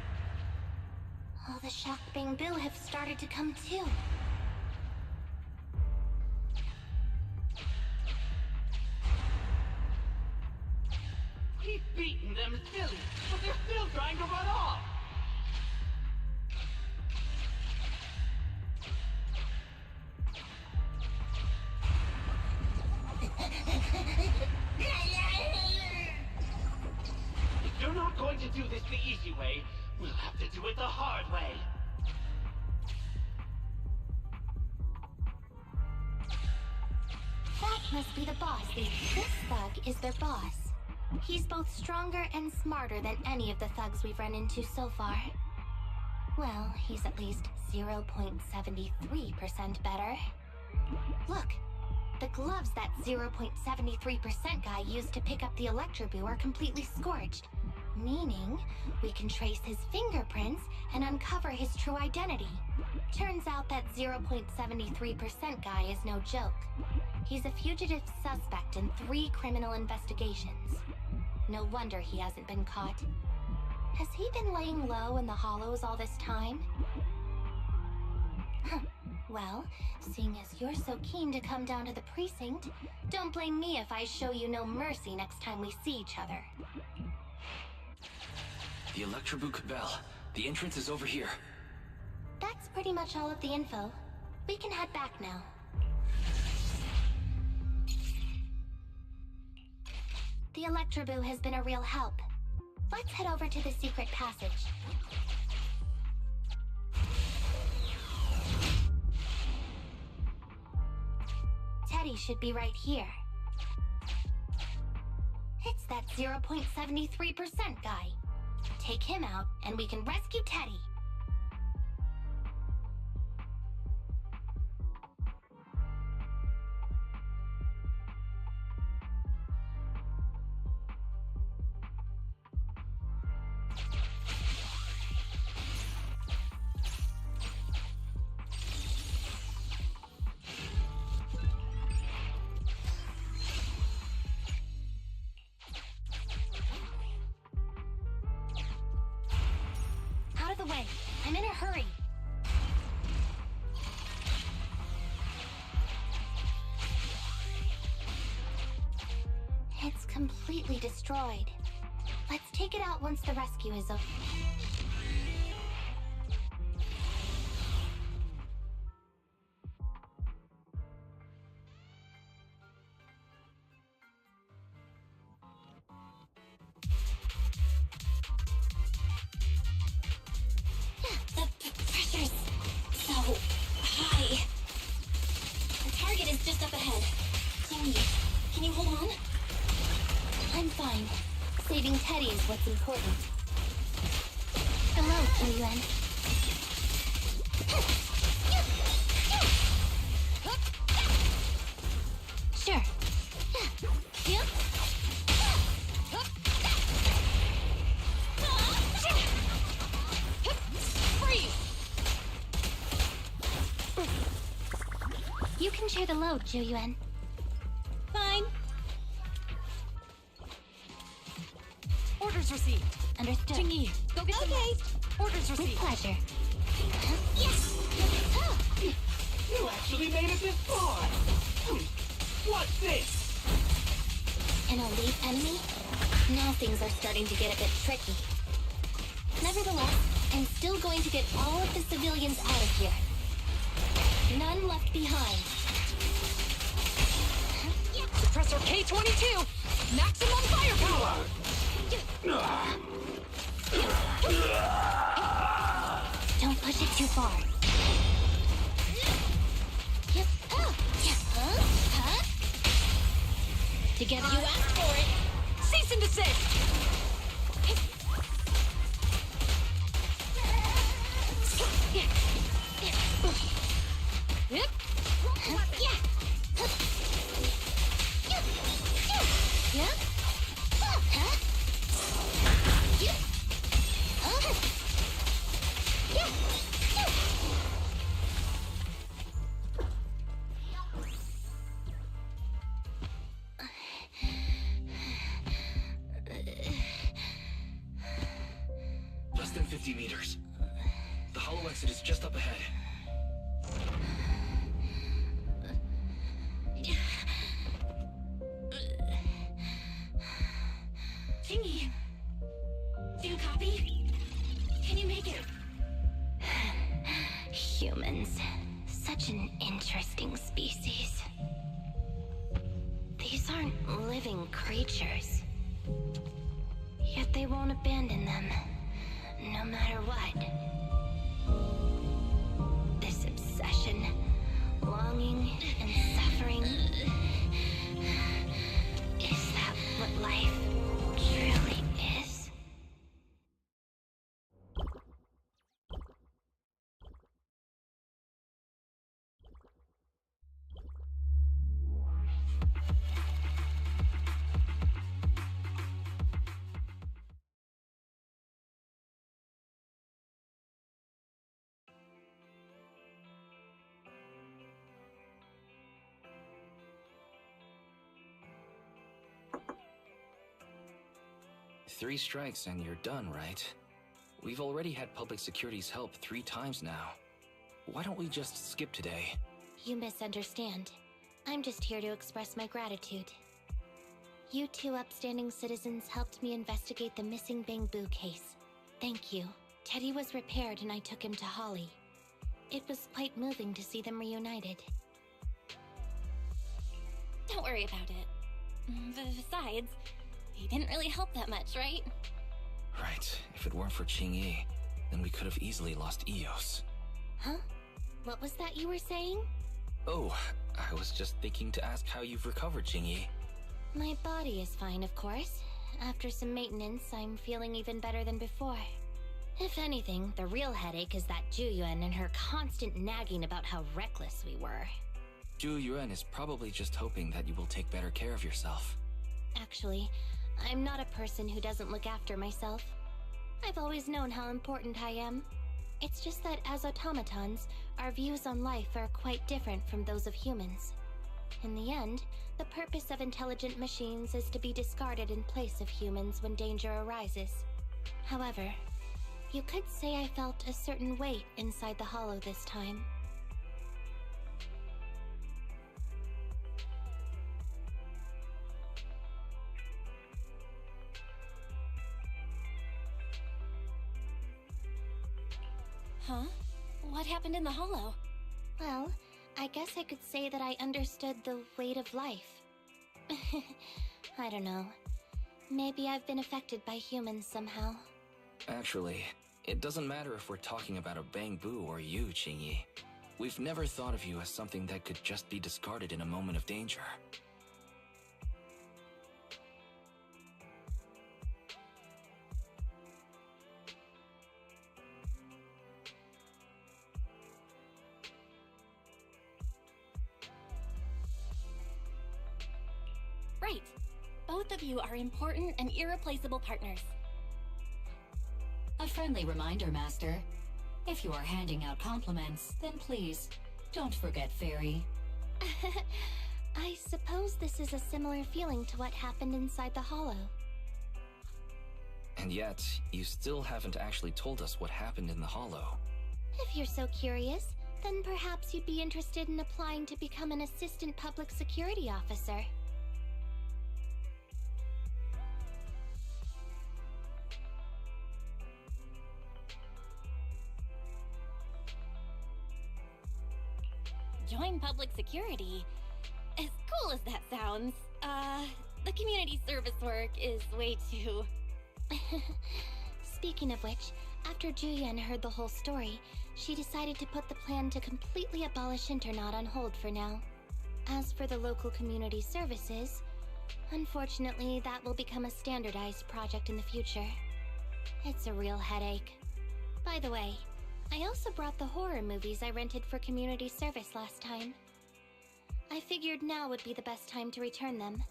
All the shocked Bang Boo have started to come too. We've beaten them silly, but they're still trying to run off! If you're not going to do this the easy way, we'll have to do it the hard way. That must be the boss. This thug is their boss. He's both stronger and smarter than any of the thugs we've run into so far. Well, he's at least 0.73% better. Look, the gloves that 0.73% guy used to pick up the Electroboo are completely scorched, meaning we can trace his fingerprints and uncover his true identity. Turns out that 0.73% guy is no joke. He's a fugitive suspect in 3 criminal investigations. No wonder he hasn't been caught. Has he been laying low in the hollows all this time? Well, seeing as you're so keen to come down to the precinct, don't blame me if I show you no mercy next time we see each other. The Electroboo Cabal. The entrance is over here. That's pretty much all of the info. We can head back now. The Electroboo has been a real help. Let's head over to the secret passage. Teddy should be right here. It's that 0.73% guy. Take him out, and we can rescue Teddy. Out of the way. I'm in a hurry. It's completely destroyed. Let's take it out once the rescue is over. fine. Saving Teddy is what's important. Hello, Zhu-Yuan. Sure. Freeze! You can share the load, Zhu-Yuan. Fine. Orders received. Understood. Qingyi, go get some rest. Orders With received. pleasure. Yes! You actually made it this far! What's this? An elite enemy? Now things are starting to get a bit tricky. Nevertheless, I'm still going to get all of the civilians out of here. None left behind. Suppressor K-22! Maximum firepower! Don't push it too far. Together, You asked for it. Cease and desist! Less than 50 meters. The hollow exit is just up ahead. Qingyi, do you copy? Can you make it? Humans. Such an interesting species. These aren't living creatures. Yet they won't abandon them, no matter what. This obsession, longing, and suffering. Is that what life truly is? Three strikes and you're done, right? We've already had public security's help 3 times now. Why don't we just skip today? You misunderstand. I'm just here to express my gratitude. You two upstanding citizens helped me investigate the missing Bangbu case. Thank you. Teddy was repaired and I took him to Holly. It was quite moving to see them reunited. Don't worry about it. Besides, he didn't really help that much, right? Right. If it weren't for Qingyi, then we could have easily lost Eos. Huh? What was that you were saying? Oh, I was just thinking to ask how you've recovered, Qingyi. My body is fine, of course. After some maintenance, I'm feeling even better than before. If anything, the real headache is that Zhu-Yuan and her constant nagging about how reckless we were. Zhu-Yuan is probably just hoping that you will take better care of yourself. Actually, I'm not a person who doesn't look after myself. I've always known how important I am. It's just that as automatons, our views on life are quite different from those of humans. In the end, the purpose of intelligent machines is to be discarded in place of humans when danger arises. However, you could say I felt a certain weight inside the hollow this time. Huh? What happened in the hollow? Well, I guess I could say that I understood the weight of life. I don't know. Maybe I've been affected by humans somehow. Actually, it doesn't matter if we're talking about a Bangbu or you, Qingyi. We've never thought of you as something that could just be discarded in a moment of danger. Great! Both of you are important and irreplaceable partners. A friendly reminder, Master. If you are handing out compliments, then please, don't forget Fairy. I suppose this is a similar feeling to what happened inside the Hollow. And yet, you still haven't actually told us what happened in the Hollow. If you're so curious, then perhaps you'd be interested in applying to become an assistant public security officer. Join public security? As cool as that sounds, the community service work is way too... Speaking of which, after Juyen heard the whole story, she decided to put the plan to completely abolish Internat on hold for now. As for the local community services, unfortunately that will become a standardized project in the future. It's a real headache. By the way, I also brought the horror movies I rented for community service last time. I figured now would be the best time to return them.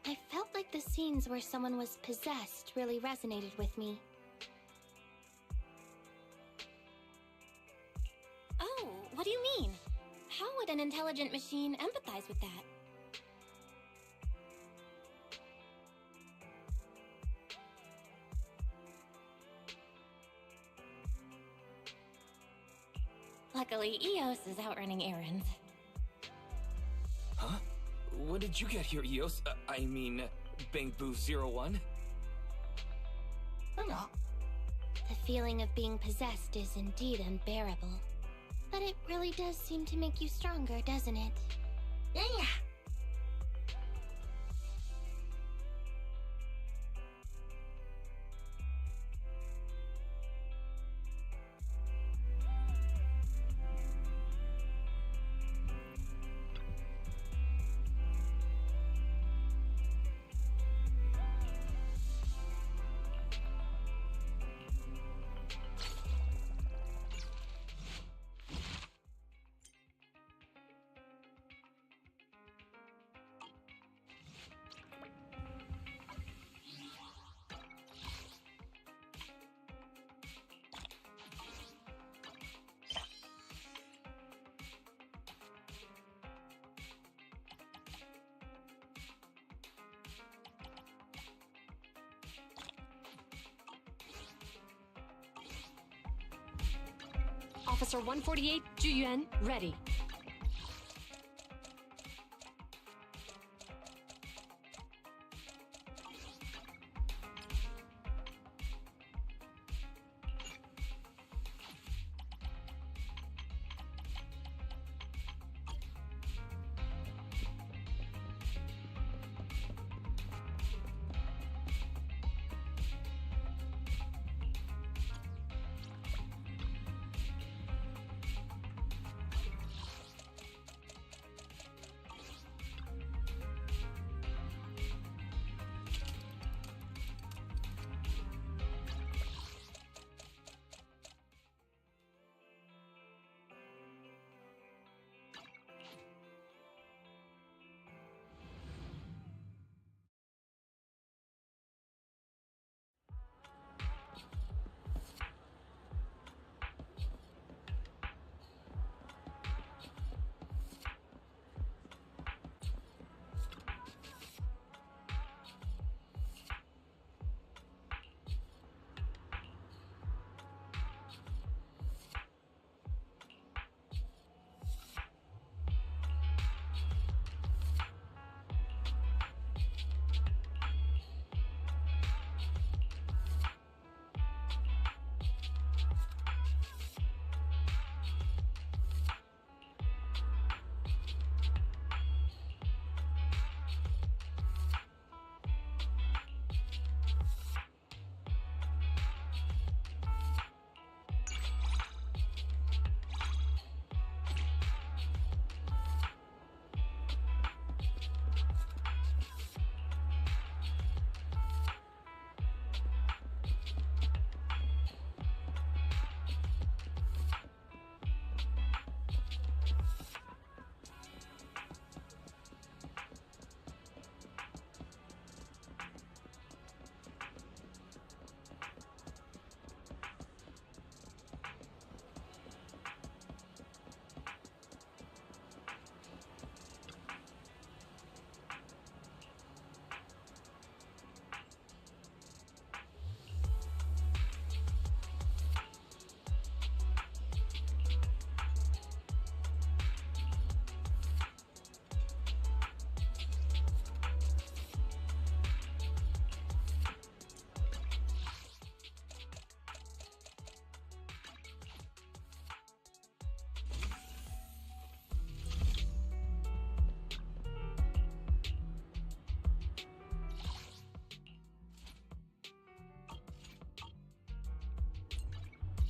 I felt like the scenes where someone was possessed really resonated with me. Oh, what do you mean? How would an intelligent machine empathize with that? Luckily, Eos is out running errands. Huh? When did you get here, Eos? I mean, Bangboo 01? The feeling of being possessed is indeed unbearable. But it really does seem to make you stronger, doesn't it? Yeah. Officer 148, Juyuan, ready.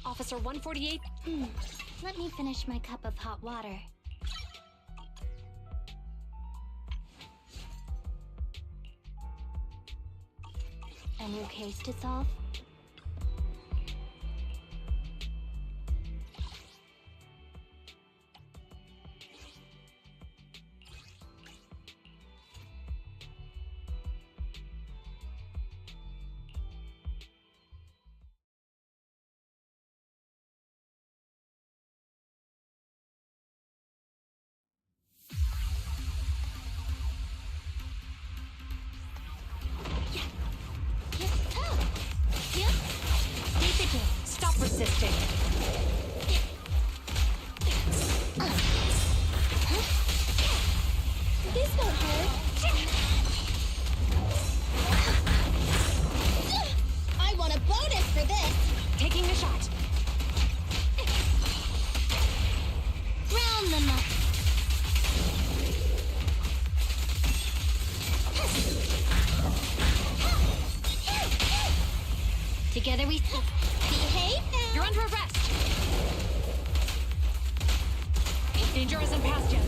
Officer 148. Let me finish my cup of hot water. A new case to solve? Stop resisting. This won't hurt. I want a bonus for this. Taking a shot. Round them up. Together we... Behave now. You're under arrest. Danger hasn't passed yet.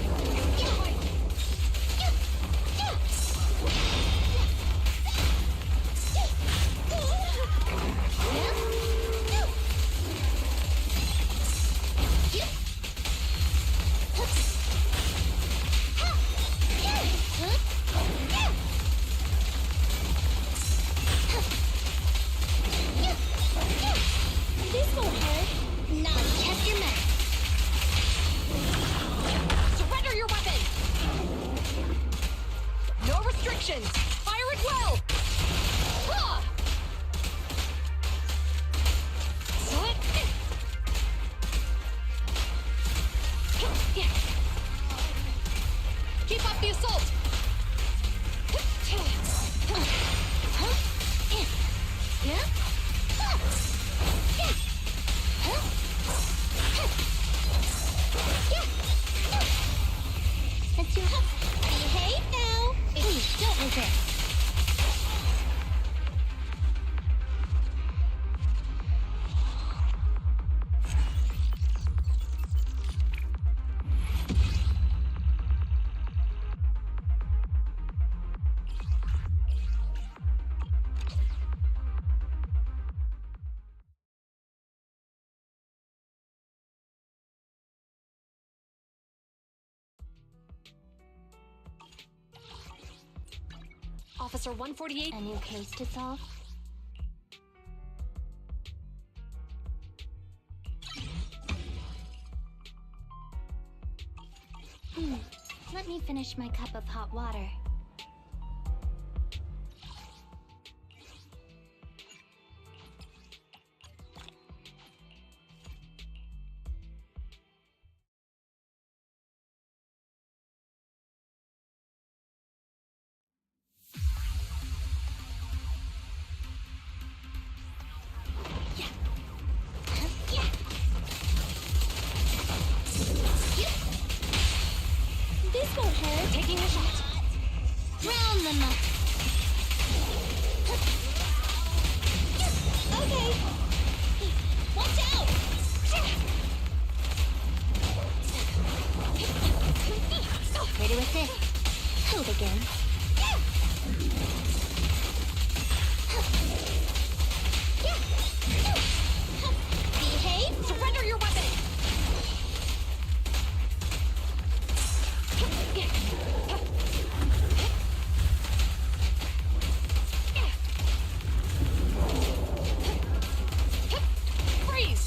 This won't hurt. Now test your metal. Surrender your weapon. No restrictions. Fire it well. Ha! Keep up the assault. That's your behave now. Please, don't resist. Officer 148. A new case to solve? Let me finish my cup of hot water. This won't hurt. Taking a shot. Round them up. Okay. Watch out. Ready with this? Hold again. Behave. Surrender your weapon. Freeze.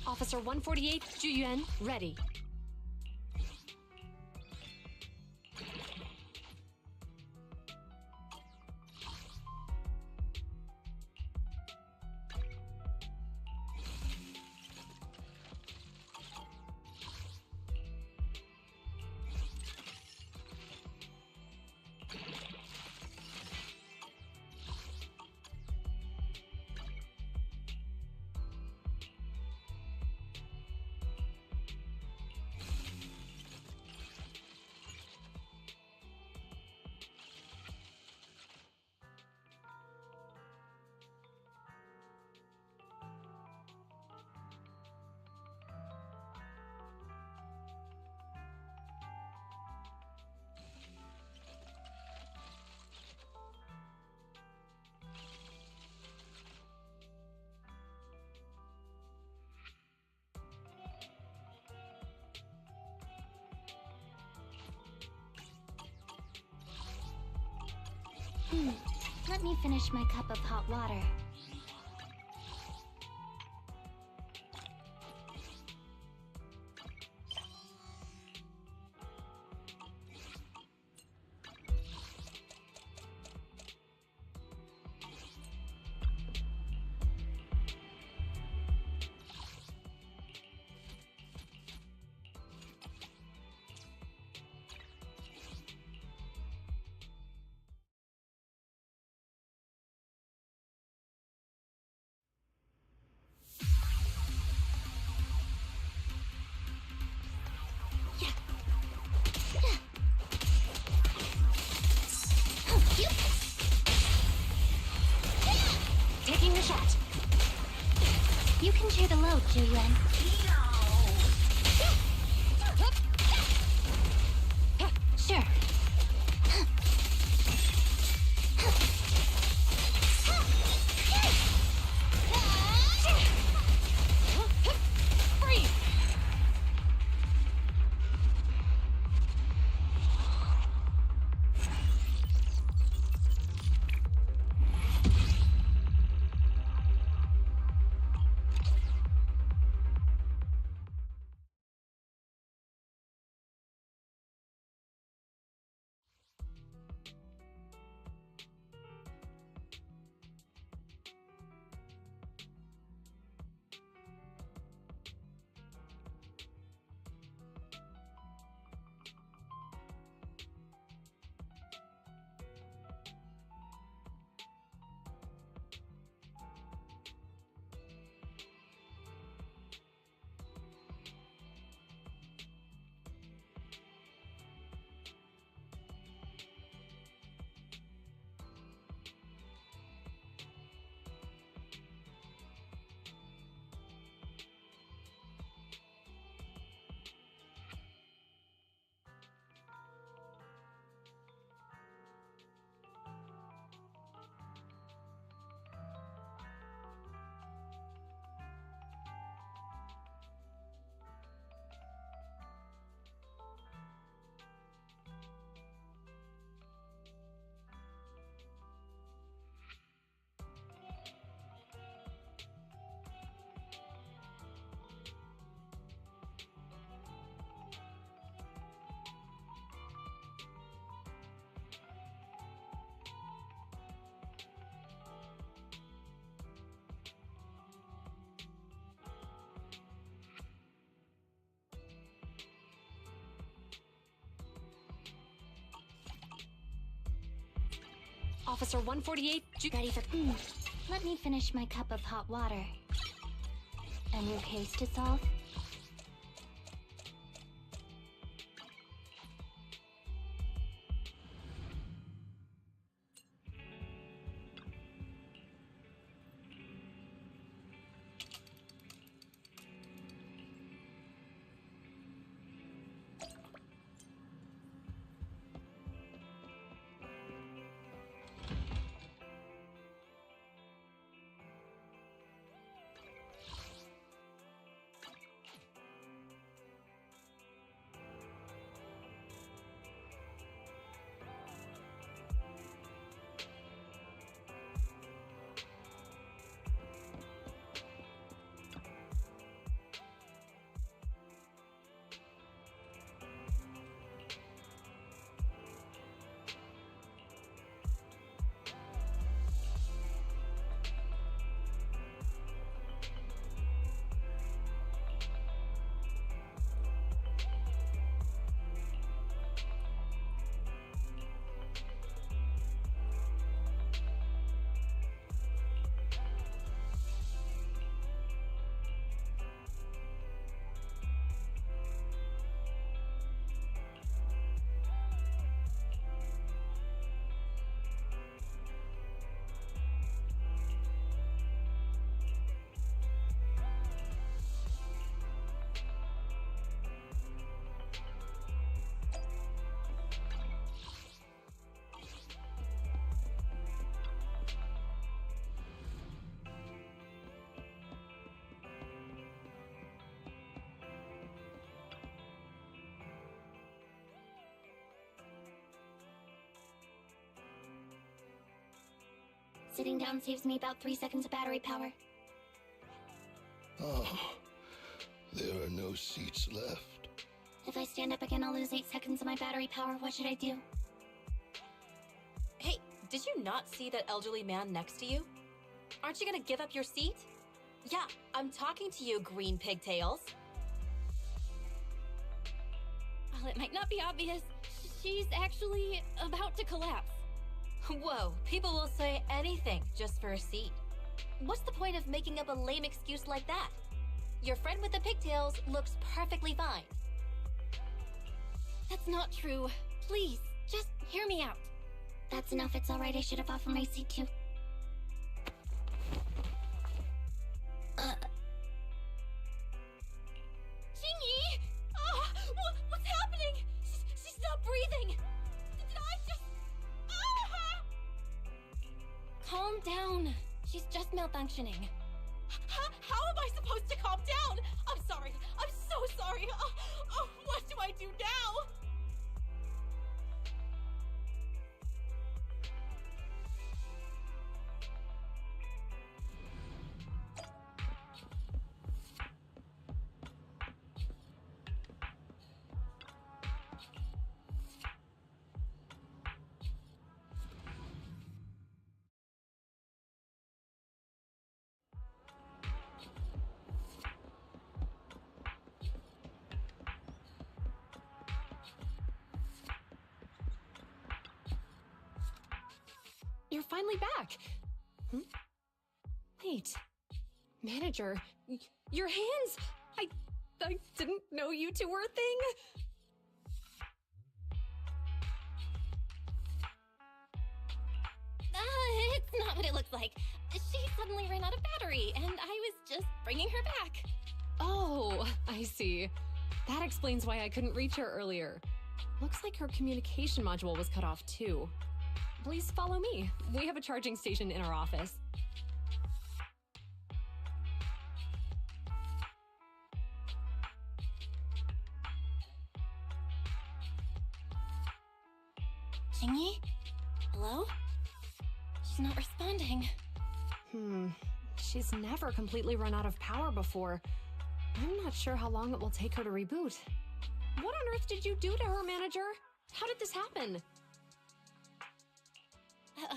Officer 148, Juyuan, ready. Let me finish my cup of hot water. Taking the shot. You can share the load, Juyuan. Sure. Free! Officer 148, Ready for... Let me finish my cup of hot water. A new case to solve? Sitting down saves me about 3 seconds of battery power. Oh, there are no seats left. If I stand up again, I'll lose 8 seconds of my battery power. What should I do? Hey, did you not see that elderly man next to you? Aren't you gonna give up your seat? Yeah, I'm talking to you, green pigtails. Well, it might not be obvious. She's actually about to collapse. Whoa, people will say anything just for a seat. What's the point of making up a lame excuse like that? Your friend with the pigtails looks perfectly fine. That's not true. Please, just hear me out. That's enough. It's alright. I should have offered my seat too. Qingyi! What's happening? She's not breathing! Did I just... Calm down. She's just malfunctioning. How am I supposed to calm down? I'm sorry. I'm so sorry. What do I do now? You're finally back. Wait. Manager, your hands! I didn't know you two were a thing. It's not what it looks like. She suddenly ran out of battery, and I was just bringing her back. Oh, I see. That explains why I couldn't reach her earlier. Looks like her communication module was cut off too. Please follow me. We have a charging station in our office. Qingyi? Hello? She's not responding. She's never completely run out of power before. I'm not sure how long it will take her to reboot. What on earth did you do to her, manager? How did this happen?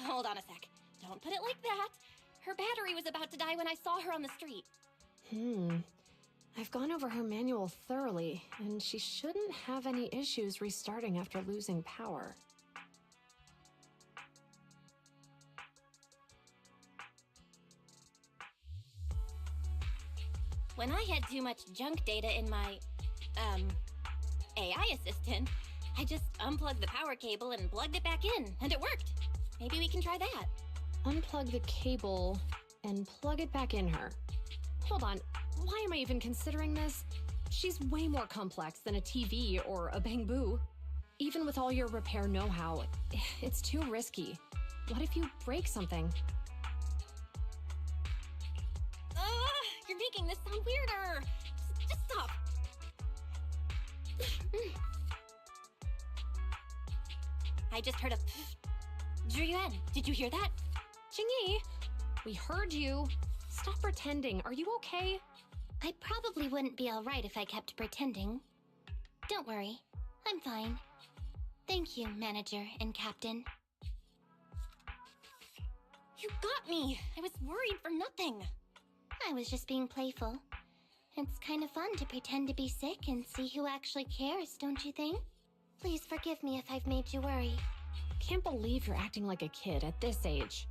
Hold on a sec. Don't put it like that. Her battery was about to die when I saw her on the street. I've gone over her manual thoroughly, and she shouldn't have any issues restarting after losing power. When I had too much junk data in my, AI assistant, I just unplugged the power cable and plugged it back in, and it worked. Maybe we can try that. Unplug the cable and plug it back in her. Hold on, why am I even considering this? She's way more complex than a TV or a Bangbu. Even with all your repair know-how, it's too risky. What if you break something? You're making this sound weirder. Just stop. I just heard a Zhuyuan, did you hear that? Qingyi, we heard you. Stop pretending. Are you okay? I probably wouldn't be alright if I kept pretending. Don't worry. I'm fine. Thank you, Manager and Captain. You got me. I was worried for nothing. I was just being playful. It's kind of fun to pretend to be sick and see who actually cares, don't you think? Please forgive me if I've made you worry. Can't believe you're acting like a kid at this age.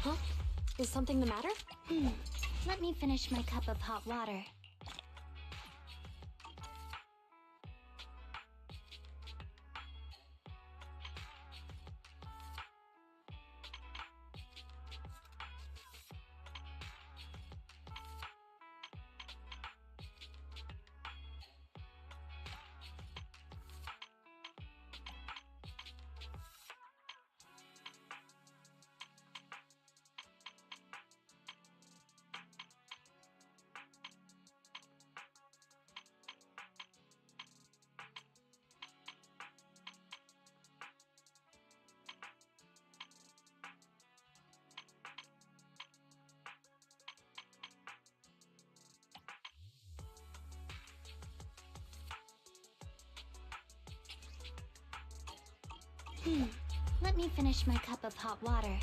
Huh? Is something the matter? Let me finish my cup of hot water. Let me finish my cup of hot water.